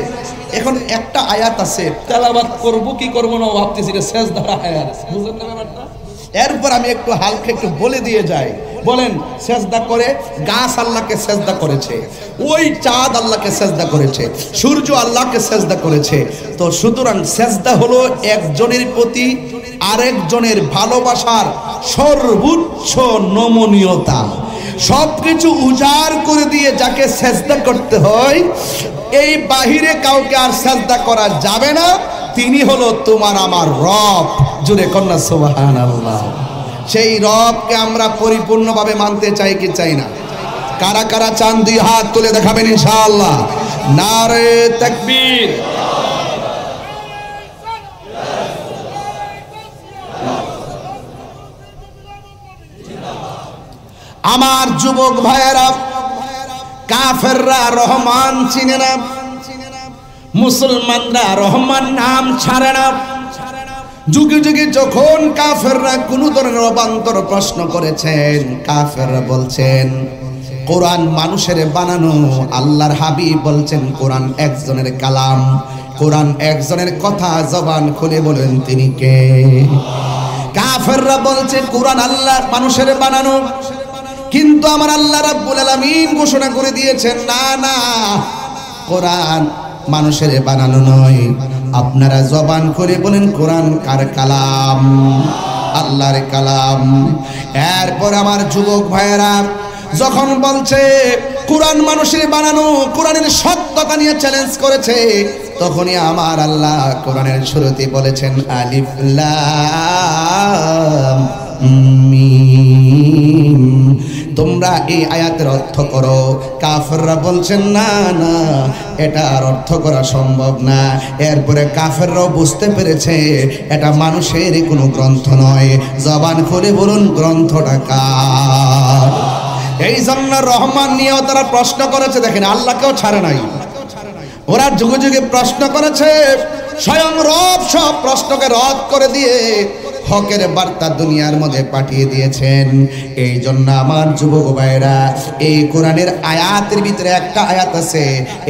এখন একটা আয়াত আছে, তেলাওয়াত করব কি করব না ভাবতেছি, সেজদার আয়াত, বুঝলেন না ব্যাপারটা? এরপর আমি একটু হালকা একটু বলে দিয়ে যাই। বলেন, সেজদা করে গাছ আল্লাহকে সেজদা করেছে, ওই চাঁদ আল্লাহকে সেজদা করেছে, সূর্য আল্লাহকে সেজদা করেছে। তো সুতরাং সেজদা হলো একজনের প্রতি আরেকজনের ভালোবাসার সর্বোচ্চ নমনীয়তা। সবকিছু উজাড় করে দিয়ে যাকে সেজদা করতে হয়, এই বাহিরে কাউকে আর সেজদা করা যাবে না, তিনি হলো তোমার আমার রব। জুড়ে কন্যা সুবহানাল্লাহ। সেই রবকে আমরা পরিপূর্ণভাবে মানতে চাই কি চাই না? কারা কারা চান দুই হাত তুলে দেখাবেন ইনশাআল্লাহ। নারে তাকবীর। আমার যুবক ভাইয়েরা, কাফেররা রহমান চিনে না, মুসলমানরা রহমান নাম ছাড়ে না। যুগে যুগে যখন কাফেররা কোন ধরনের অবান্তর প্রশ্ন করেছেন, কাফেররা বলছেন কোরআন মানুষের বানানো, আল্লাহর হাবিব বলছেন কোরআন একজনের কালাম, কোরআন একজনের কথা, জবান খুলে বলেন তিনি কে? কাফেররা বলছে কোরআন আল্লাহ মানুষের বানানো, কিন্তু আমার আল্লাহ রাব্বুল আলামিন ঘোষণা করে দিয়েছেন না না, কোরআন মানুষের বানানো নয়। আপনারা জবান করে বলেন কোরআন কার কালাম? আল্লাহর কালাম। এরপর আমার যুবক ভাইয়েরা যখন বলছে কোরআন মানুষের বানানো, কোরআনের সত্যতা নিয়ে চ্যালেঞ্জ করেছে, তখনই আমার আল্লাহ কোরআনের শুরুতে বলেছেন আলিফ লাম মিম। তোমরা এই আয়াতের অর্থ করো। কাফেররা বলছেন না না, এটার অর্থ করা সম্ভব না। এরপরে কাফেররাও বুঝতে পেরেছে এটা মানুষের কোনো গ্রন্থ নয়। জবান খুলে বলুন গ্রন্থটা কার? এই জন্য রহমান নিয়েও তারা প্রশ্ন করেছে। দেখেন, আল্লাহকেও ছাড়ে নাই, ওরা যুগে যুগে প্রশ্ন করেছে। স্বয়ং রব সব প্রশ্নকে রদ করে দিয়ে হকের বার্তা দুনিয়ার মধ্যে পাঠিয়ে দিয়েছেন। এই জন্য আমার যুবক ভাইরা, এই কোরআনের আয়াতের ভিতরে একটা আয়াত আছে,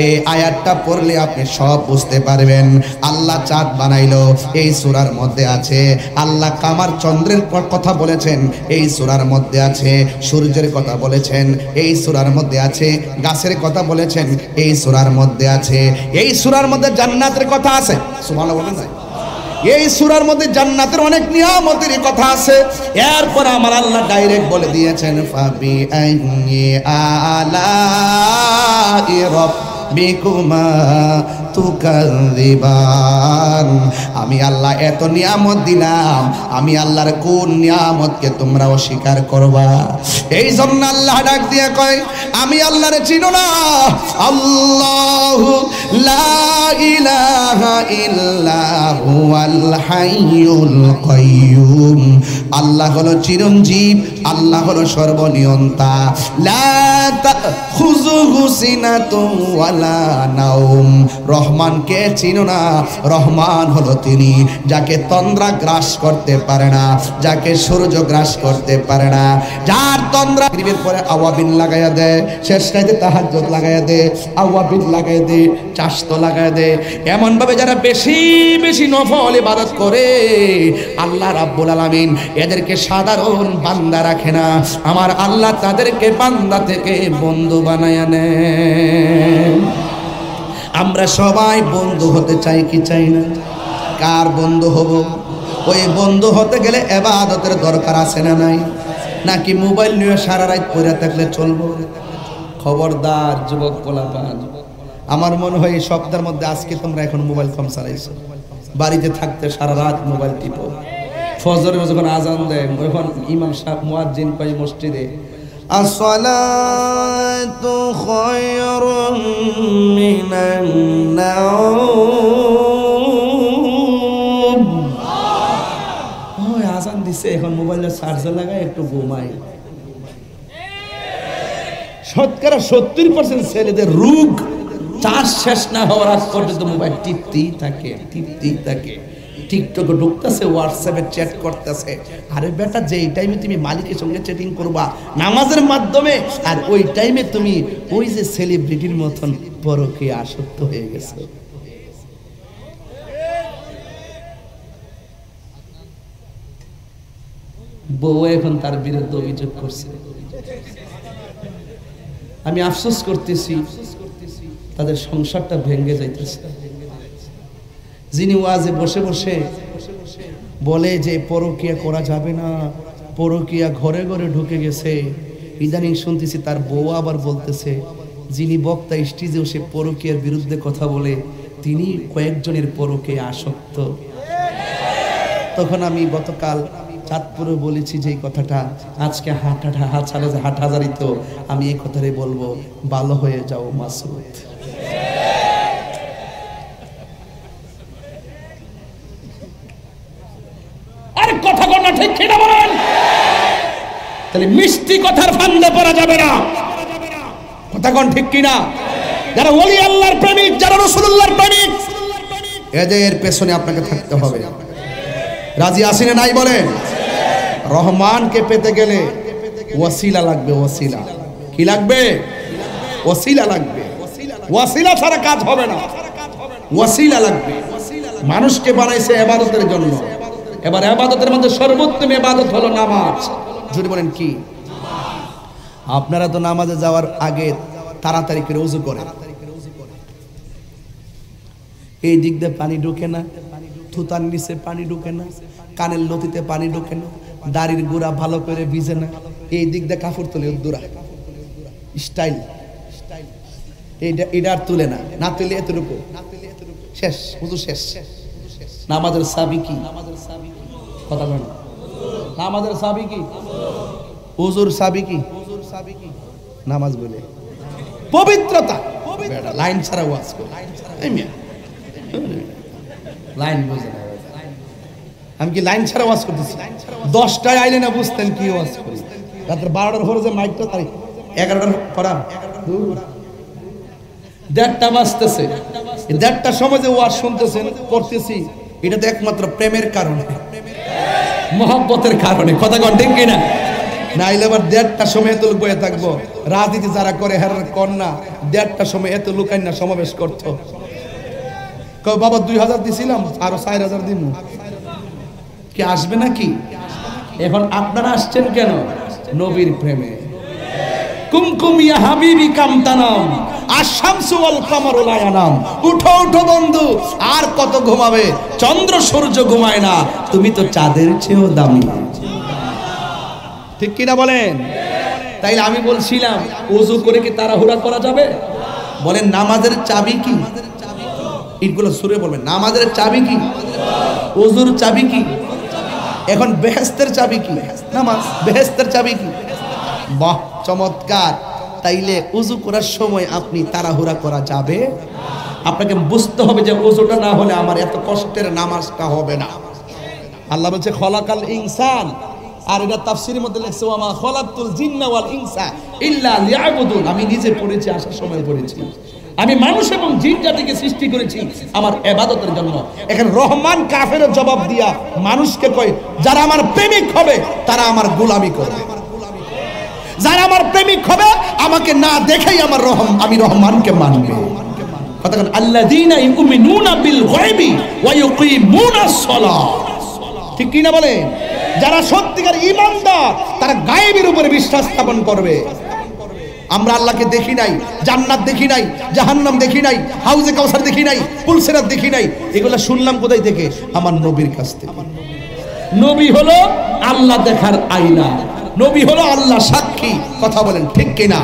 এই আয়াতটা পড়লে আপনি সব বুঝতে পারবেন। আল্লাহ চাঁদ বানাইলো, এই সূরার মধ্যে আছে। আল্লাহ কামার চন্দ্রের কথা বলেছেন, এই সূরার মধ্যে আছে। সূর্যের কথা বলেছেন, এই সূরার মধ্যে আছে। গাছের কথা বলেছেন, এই সূরার মধ্যে আছে। এই সূরার মধ্যে জান্নাতের কথা আছে। সুবহানাল্লাহ বলেন না? এই সূরার মধ্যে জান্নাতের অনেক নিয়ামতের কথা আছে। এরপর আমার আল্লাহ ডাইরেক্ট বলে দিয়েছেন ফাবি আইনি আলাই রাব্বিকুমা তুকাযিবান। আমি আল্লাহ এত নিয়ামত দিলাম, আমি আল্লাহর কোন নিয়ামতকে তোমরা অস্বীকার করবা? এই জন্য আল্লাহ ডাক দিয়ে কয় আমি আল্লাহরে চিনো না? আল্লাহু লা ইলাহা ইল্লা হুয়াল হাইয়ুল কাইয়ুম। আল্লাহ হলো চিরঞ্জীব, আল্লাহ হলো সর্বনিয়ন্তা। লা তাখুযুহু সিনাতুন ওয়ালা নাওম। রহমানকে চিনো না? রহমান হলো তিনি যাকে তন্দ্রা গ্রাস করতে পারে না, যাকে সূর্য গ্রাস করতে পারে না, যার তন্দ্রা গ্রীবের পরে আওয়াবিন লাগাইয়া দেয়, শেষ রাতে তাহাজ্জুদ লাগাইয়া দেয়, আওয়াবিন লাগাইয়া দেয়, চাশত লাগাইয়া দেয়। এমন ভাবে যারা বেশি বেশি নফল ইবাদত করে, আল্লাহ রাব্বুল আলামিন এদেরকে সাধারণ বান্দা রাখে না। আমার আল্লাহ তাদেরকে বান্দা থেকে বন্ধু বানায়া নেয়। আমরা সবাই বন্ধু হতে চাই কি চাই না? কার বন্ধু হব? ওই বন্ধু হতে গেলে ইবাদতের দরকার আছে না নাই? নাকি মোবাইল নিয়ে সারা রাত পড়ে থাকলে চলবো? খবরদার যুবক পোলাপান, আমার মনে হয় এই সপ্তাহের মধ্যে আজকে তোমরা এখন মোবাইল কম চালাইছো। বাড়িতে থাকতে সারা রাত মোবাইল টিপো। ফজরের যখন আজান দেয়, যখন ইমাম সাহেব মুয়াজ্জিন কয় মসজিদে আসসালাতু খায়রুম মিনান নাওম, ওই আজান দিছে, এখন মোবাইলে চার্জে লাগায় একটু ঘুমাই। শতকরা 70% ছেলেদের রোগ চাষ শেষ না হওয়ার আগ পর্যন্ত মোবাইল টিপতেই থাকে। টিকটকে ঢুকতেছে, হোয়াটসঅ্যাপে চ্যাট করতেছে। আরে বেটা, যেই টাইমে তুমি মালিকের সঙ্গে চ্যাটিং করবা নামাজের মাধ্যমে, আর ওই টাইমে তুমি ওই যে সেলিব্রিটির মতন পরকীয়া আসক্ত হয়ে গেছো। বউ এখন তার বিরুদ্ধে অভিযোগ করছে। আমি আফসোস করতেছি, তাদের সংসারটা ভেঙে যাইতেছে। যিনি ওয়াজে বসে বসে বলে যে পরকীয়া করা যাবে না, পরকীয়া ঘরে ঘরে ঢুকে গেছে, ইদানিং শুনতেছি তার বউ আবার বলতেছে, যিনি বক্তা স্টেজেও সে পরকীয়ার বিরুদ্ধে কথা বলে, তিনি কয়েকজনের পরকীয়া আসক্ত। তখন আমি গতকাল চাঁদপুরে বলেছি যে কথাটা, আজকে হাটহাজারিতে আমি এই কথাটাই বলবো, ভালো হয়ে যাও মাসুদ। আরে কথা কোন না, ঠিক কিনা বলেন? তাহলে মিষ্টি কথার ফান্দে পড়া যাবে না। কথা কোন ঠিক কিনা? যারা ওলি আল্লাহর প্রেমিক, যারা রাসূলুল্লাহর প্রেমিক, এদের পেছনে আপনাকে থাকতে হবে। রাজি আছেন না নাই বলেন? রহমানকে পেতে গেলে ওয়াসিলা লাগবে। ওয়াসিলা কি লাগবে? ওয়াসিলা লাগবে। ওয়াসিলা ছাড়া কাজ হবে না, ওয়াসিলা লাগবে। মানুষকে বানাইছে ইবাদতের জন্য। এবার ইবাদতের মধ্যে সর্বোত্তম ইবাদত হলো নামাজ। যদি বলেন কি? আপনারা তো নামাজে যাওয়ার আগে তাড়াতাড়ি করে ওযু করেন। এই দিক দিয়ে পানি ঢোকে না, থুতার নিচে পানি ঢোকে না, কানের লতিতে পানি ঢোকে না, দাড়ির গোড়া ভালো করে ভিজে না, এই দিক দিয়ে কাপড় তুলে উদ্দুরা স্টাইল, এটা আর তুলে না, না তুলে এতটুকু শেষ, ওযু শেষ। নামাজের চাবি কি? কথা বলেন, নামাজের চাবি কি? ওযুর চাবি কি? নামাজ বলে পবিত্রতা। লাইন ছাড়া ওয়াজ করে, লাইন বোঝে না। আমি কি লাইন ছাড়া ওয়াজ করতেছি? 10টায় আইলে না বুঝতেন কি ওয়াজ করি। রাত্রে 12টার পরে যে মাইকটা তাই 11টার পড়া 1:30টা বাজতেছে। 1:30টার সময় যে ওয়াজ শুনতেছেন, করতেছি, এটা তো একমাত্র প্রেমের কারণে, মহব্বতের কারণে। কথা কন ঠিক কিনা? নাইলে আবার 1:30টার সময় এত লোক বয়ে থাকবো। রাজনীতি যারা করে হের কন্যা 1:30টার সময় এত লোক আইনা সমাবেশ করতো। বাবা 2000 দিছিলাম, আরো 4000 দিব, কি আসবে নাকি? এখন আপনারা আসছেন কেন? নবীর প্রেমে। কুমকুম ইয়া হাবিবি কামতানাম আশ-শামসু ওয়াল কামারু লা ইয়ানাম। উঠো উঠো বন্ধু, আর কত ঘুমাবে? চন্দ্র সূর্য ঘুমায় না, তুমি তো চাঁদের চেয়েও দামি। ঠিক কিনা বলেন? তাইলে আমি বলছিলাম, ওযু করে কি তাড়াহুড়া করা যাবে? বলেন নামাজের চাবি কি? এইগুলো সুরে বলবেন, নামাজের চাবি কি? ওযুর চাবি কি? এখন বেহেশতের চাবি কি? নামাজ। বেহেশতের চাবি কি? বাহ, চমৎকার। তাইলে ওযু করার সময় আপনি তাড়াহুড়া করা যাবে? আপনাকে বুঝতে হবে যে ওযুটা না হলে আমার এত কষ্টের নামাজটা হবে না। আল্লাহ বলছে খলাকাল ইনসান, আর এটা তাফসীরের মধ্যে লেখছে ওয়া মা খলাকতুল জিন্না ওয়াল ইনসা ইল্লা লিয়াবুদুন। আমি নিজে পড়েছি, আসার সময় পড়েছি, আমি মানুষ এবং জিন জাতিকে সৃষ্টি করেছি আমার ইবাদতের জন্য। এখন রহমান কাফেরের জবাব দিয়া মানুষকে কয়, যারা আমার প্রেমিক হবে তারা আমার গোলামি করবে, যারা আমার প্রেমিক হবে আমাকে না দেখেই আমি রহমানকে মানবে। কথা বলেন, আল্লাযীনা ইউমিনুনা বিল গায়বি ওয়া ইউকিমুনাস সালাহ। ঠিক কি না বলেন? যারা সত্যিকার ঈমানদার তারা গায়েবের উপরে বিশ্বাস স্থাপন করবে। আমরা আল্লাহকে দেখি নাই, জান্নাত দেখি নাই, জাহান্নাম দেখি নাই, হাউজে কাউসার দেখি নাই, পুলসিরাত দেখি নাই। এগুলা শুনলাম কোথায় থেকে? আমার নবীর কাছ থেকে। নবী হলো আল্লাহ দেখার আয়না, নবী হলো আল্লাহ সাক্ষী। কথা বলেন ঠিক কিনা?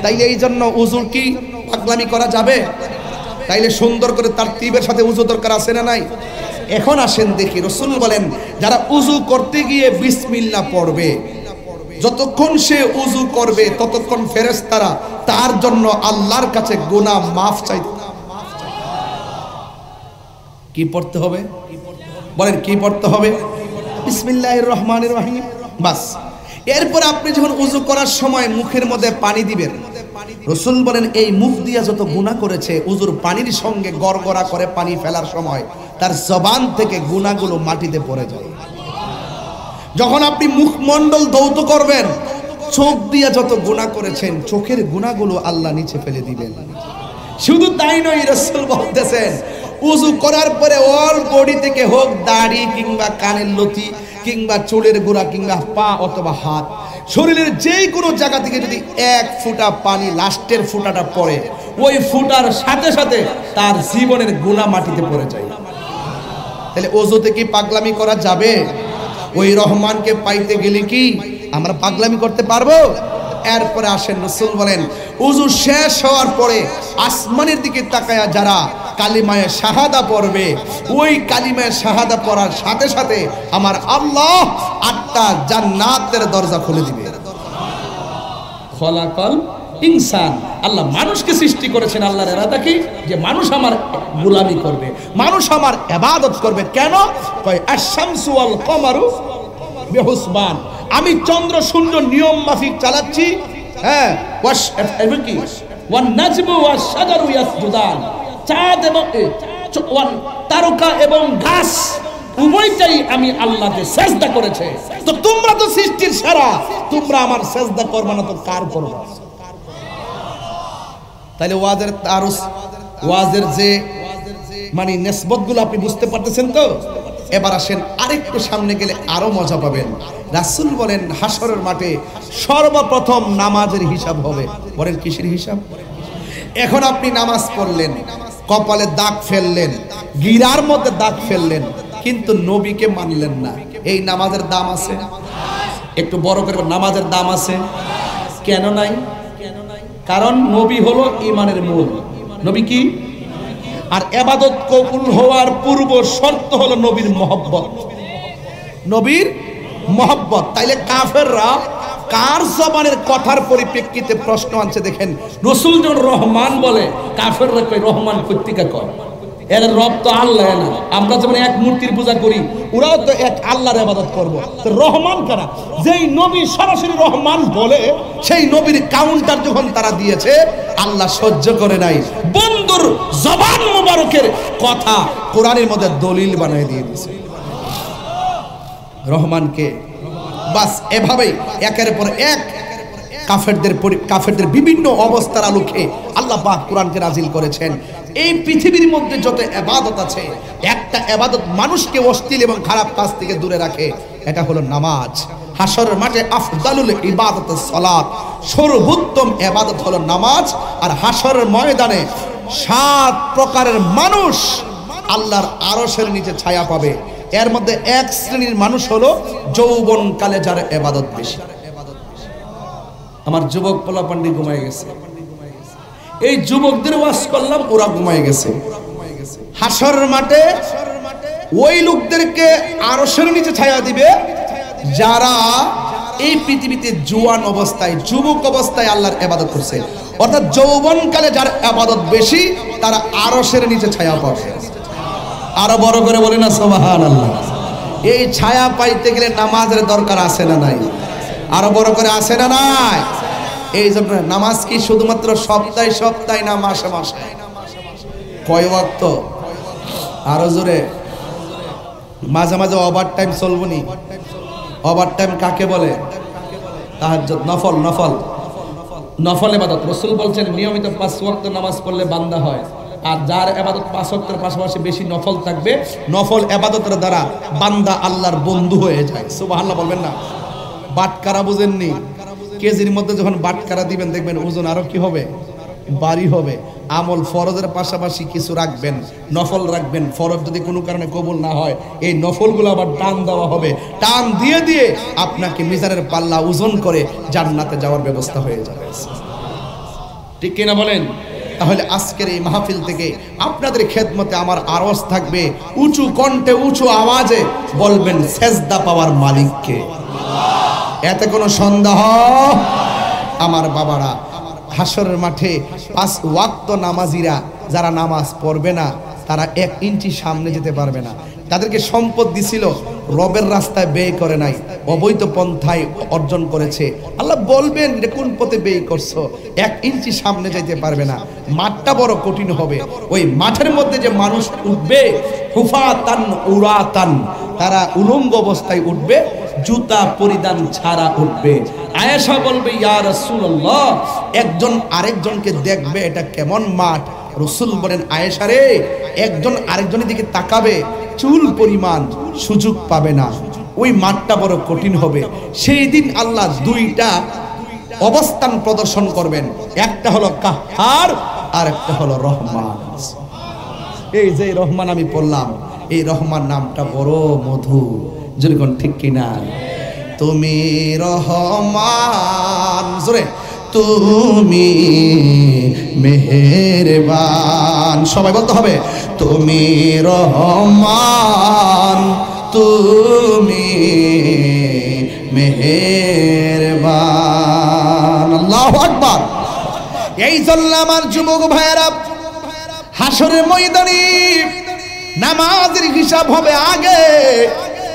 তাইলে এই জন্য ওযুর কি পাগলামি করা যাবে? তাইলে সুন্দর করে তারতিবের সাথে ওযু দরকার আছে না নাই? এখন আসেন দেখি, রাসূল বলেন যারা ওযু করতে গিয়ে বিসমিল্লাহ পড়বে, যতক্ষণ সে ওযু করবে ততক্ষণ ফেরেশতারা তার জন্য আল্লাহর কাছে গুনাহ মাফ চাইতে। কি পড়তে হবে? বলেন কি পড়তে হবে? বিসমিল্লাহির রহমানির রহিম। বাস এরপর আপনি যখন উযু করার সময় মুখের মধ্যে পানি দিবেন, রাসূল বলেন এই মুখ দিয়া যত গুনাহ করেছে উযুর পানির সঙ্গে গড়গড়া করে পানি ফেলার সময় তার জবান থেকে গুনাহগুলো মাটিতে পড়ে যায়। যখন আপনি মুখমণ্ডল ধৌত করবেন, চোখ দিয়া যত গুনাহ করেছেন চোখের গুনাহগুলো আল্লাহ নিচে ফেলে দিবেন। শুধু তাই নয়, রাসূল বলতেছেন উযু করার পরে অল বডি থেকে হোক, দাড়ি কিংবা কানের লতি কিংবা চুলের গোড়া কিংবা পা অথবা হাত, শরীরের যেই কোনো জায়গা থেকে যদি এক ফোঁটা পানি লাস্টের ফোঁটাটা পড়ে, ওই ফোঁটার সাথে সাথে তার জীবনের গুনাহ মাটিতে পড়ে যায়। তাহলে ওযুতে কি পাগলামি করা যাবে? ওই রহমানকে পাইতে গেলে কি আমরা পাগলামি করতে পারবো? এরপরে আসেন, রাসূল বলেন ওযু শেষ হওয়ার পরে আসমানের দিকে তাকায়া যারা কালিমায়ে শাহাদা পড়বে, ওই কালিমায়ে শাহাদা পড়ার সাথে সাথে আমার আল্লাহ 8টা জান্নাতের দরজা খুলে দিবে। খলাকাল ইনসান, আল্লাহ মানুষকে সৃষ্টি করেছেন আল্লাহর ইরাদা কি, যে মানুষ আমার গোলামি করবে, মানুষ আমার ইবাদত করবে। কেন? কয় আশ-শামসু ওয়াল কমারু বিহুসবান, আমি চন্দ্র সূর্য নিয়ম মাফিক চালাচ্ছি। হ্যাঁ, কি ওয়ান নাজমু ওয়াশ শাজারু ইয়াসজুদান, চাঁদ এবং তারকা এবং ঘাস উভয়টাই আমি আল্লাহকে সেজদা করেছে। তো তোমরা তো সৃষ্টির সেরা, তোমরা আমার সেজদা করবে না তো কার করবে? তাহলে ওয়াজের তারুস, ওয়াজের যে মানে নিসবতগুলো আপনি বুঝতে পারতেছেন তো? এবার আসেন আরেকটু সামনে গেলে আরো মজা পাবেন। রাসূল বলেন হাসরের মাঠে সর্বপ্রথম নামাজের হিসাব হবে। বলেন কিসের হিসাব? এখন আপনি নামাজ পড়লেন, কপালে দাগ ফেললেন, গিরার মধ্যে দাগ ফেললেন, কিন্তু নবীকে মানলেন না, এই নামাজের দাম আছে? একটু বড় করে নামাজের দাম আছে? কেন নাই? কারণ নবী হলো ঈমানের মূল। নবী কি? আর ইবাদত কবুল হওয়ার পূর্ব শর্ত হলো নবীর মহব্বত, নবীর মহব্বত। তাইলে কাফেররা কার জবানের কথার পরিপ্রেক্ষিতে প্রশ্ন আনছে দেখেন। রাসূল যখন রহমান বলে, কাফেররা কয় রহমান কর্তিকা কয়, এর রব তো আল্লাহ না। আমরা যেমন এক মূর্তির পূজা করি, ওরাও তো এক আল্লাহর ইবাদত করব। তো রহমান কারা? যেই নবী সরাসরি রহমান বলে, সেই নবীর কাউন্টার যখন তারা দিয়েছে, আল্লাহ সহ্য করে নাই, বন্ধুর জবান মুবারকের কথা কোরআনের মধ্যে দলিল বানিয়ে দিয়ে দিয়েছে রহমানকে। বাস এভাবেই একের পর এক কাফেরদের বিভিন্ন অবস্থার আলোকে আল্লাহ পাক কোরআনকে নাজিল করেছেন। এই পৃথিবীর মধ্যে যত ইবাদত আছে, একটা ইবাদত মানুষকে অশ্লীল এবং খারাপ কাজ থেকে দূরে রাখে, এটা হলো নামাজ। হাসরের মাঠে আফদালুল ইবাদতুস সালাত, সর্বোত্তম ইবাদত হলো নামাজ। আর হাসরের ময়দানে 7 প্রকারের মানুষ আল্লাহর আরশের নিচে ছায়া পাবে। এর মধ্যে এক শ্রেণীর মানুষ হলো যৌবনকালে যার ইবাদত বেশি। আমার যুবক পোলাপান্ডি ঘুমায় গেছে, এই যুবকদের ওয়াজ করলাম, ওরা ঘুমায় গেছে। হাসরের মাঠে ওই লোকদেরকে আরশের নিচে ছায়া দিবে যারা এই পৃথিবীতে জোয়ান অবস্থায়, যুবক অবস্থায় আল্লাহর ইবাদত করছে। অর্থাৎ যৌবনকালে যার ইবাদত বেশি, তারা আরশের নিচে ছায়া পাবে। আরো বড় করে বলি না সুবহানাল্লাহ। এই ছায়া পাইতে গেলে নামাজের দরকার আছে না নাই? আরো বড় করে আছে না নাই? এই জন্য নামাজ কি শুধুমাত্র সপ্তাহে সপ্তাহে না মাসে মাসে? কয় ওয়াক্ত? আরো জোরে। মাঝে মাঝে ওভার টাইম চলবনি। ওভার টাইম কাকে বলে? তাহাজ্জুদ, নফল। নফল নফল ইবাদত। রাসূল বলছেন নিয়মিত 5 ওয়াক্ত নামাজ পড়লে বান্দা হয়। আর যার ইবাদত 5 ওয়াক্তের পাশাপাশি বেশি নফল থাকবে, নফল ইবাদতের দ্বারা বান্দা আল্লাহর বন্ধু হয়ে যায়। সুবহানাল্লাহ বলবেন না? বাটকারা বুঝেননি? কেজির মধ্যে যখন বাটকারা দিবেন, দেখবেন ওজন আরো কি হবে? বাড়ি হবে। আমল ফরজের পাশাপাশি কিছু রাখবেন, নফল রাখবেন। ফরজ যদি কোনো কারণে কবুল না হয়, এই নফলগুলো আবার টান দেওয়া হবে। টান দিয়ে দিয়ে আপনাকে মিজানের পাল্লা ওজন করে জান্নাতে যাওয়ার ব্যবস্থা হয়ে যাবে। ঠিক কিনা বলেন? তাহলে আজকের এই মাহফিল থেকে আপনাদের খেদমতে আমার আরজ থাকবে, উঁচু কণ্ঠে উঁচু আওয়াজে বলবেন সেজদা পাওয়ার মালিককে। এতে কোনো সন্দেহ? আমার বাবারা, হাসরের মাঠে 5 ওয়াক্ত নামাজিরা যারা নামাজ পড়বে না, তারা 1 ইঞ্চি সামনে যেতে পারবে না। তাদেরকে সম্পদ দিছিল, রবের রাস্তায় ব্যয় করে নাই, অবৈধ পন্থায় অর্জন করেছে, আল্লাহ বলবেন এটা কোন পথে ব্যয় করছো, 1 ইঞ্চি সামনে যাইতে পারবে না, মাঠটা বড় কঠিন হবে। ওই মাঠের মধ্যে যে মানুষ উঠবে, হুফাতান উরাতান, তারা উলঙ্গ অবস্থায় উঠবে, জুতা পরিধান ছাড়া উঠবে। আয়েশা বলবে ইয়া রাসূলুল্লাহ, একজন আরেকজনকে দেখবে এটা কেমন মাঠ? রাসূল বলেন আয়েশা রে, একজন আরেকজনের দিকে তাকাবে, চুল পরিমাণ সুযোগ পাবে না, ওই মাঠটা বড় কঠিন হবে। সেই দিন আল্লাহ 2টা অবস্থান প্রদর্শন করবেন, একটা হলো কাহ্হার আর একটা হলো রহমান। এই যে রহমান আমি পড়লাম, এই রহমান নামটা বড় মধু, যেরকম ঠিক কিনা? তুমি রহমান, জোরে তুমি মেহেরবান, সবাই বলতে হবে তুমি রহমান, তুমি মেহেরবান। আল্লাহু আকবার। এই জন্য আমার যুবক ভাইয়েরা, হাসরের ময়দানে নামাজের হিসাব হবে আগে,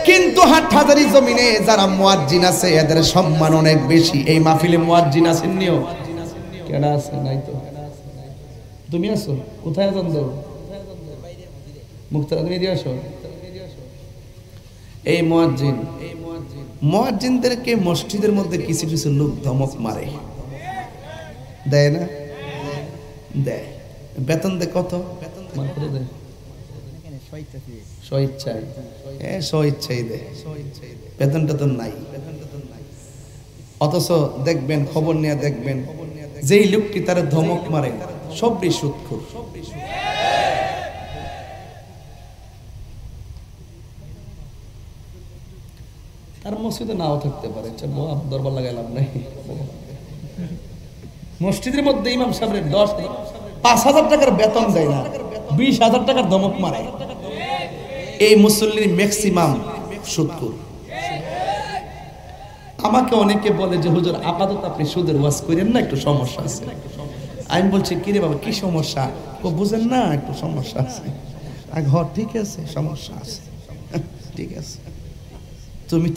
কিন্তু হাটহাজারী জমিনে যারা মুয়াজ্জিন আছে এদের সম্মান অনেক বেশি। এই মাহফিলে মুয়াজ্জিন আছেন নিও? কেডা আছে? নাই তো। তুমি আছো? কোথায় আছেন তো? মুক্তারা তুমি দিয়ে আসো। এই মুয়াজ্জিনদেরকে মসজিদের মধ্যে কিছু কিছু লোক ধমক মারে, দেয় না? দেয়। বেতন দেয় কত? দেয় স্বইচ্ছায়, স্বইচ্ছাই দেয়, বেতনটা তো নাই। অথচ দেখবেন, খবর নিয়ে দেখবেন, যেই লোকটি তার ধমক মারে সবই সুদখোর। তার মসজিদে নাও থাকতে পারে, দরবার লাগাইলাম নাই। মসজিদের মধ্যে ইমাম সাহেবের 5,000 টাকার বেতন দেয় না, 20,000 টাকার ধমক মারে। এই মুসল্লির ম্যাক্সিমাম সুদখোর। আমাকে অনেকে বলে যে হুজুর আপাতত আপনি সুদের ওয়াজ করেন না, একটু সমস্যা আছে। আমি বলছি কিরে বাবা কি সমস্যা? বুঝেন না একটু সমস্যা আছে। ঘর ঠিক আছে, সমস্যা আছে, ঠিক আছে। তুমি তো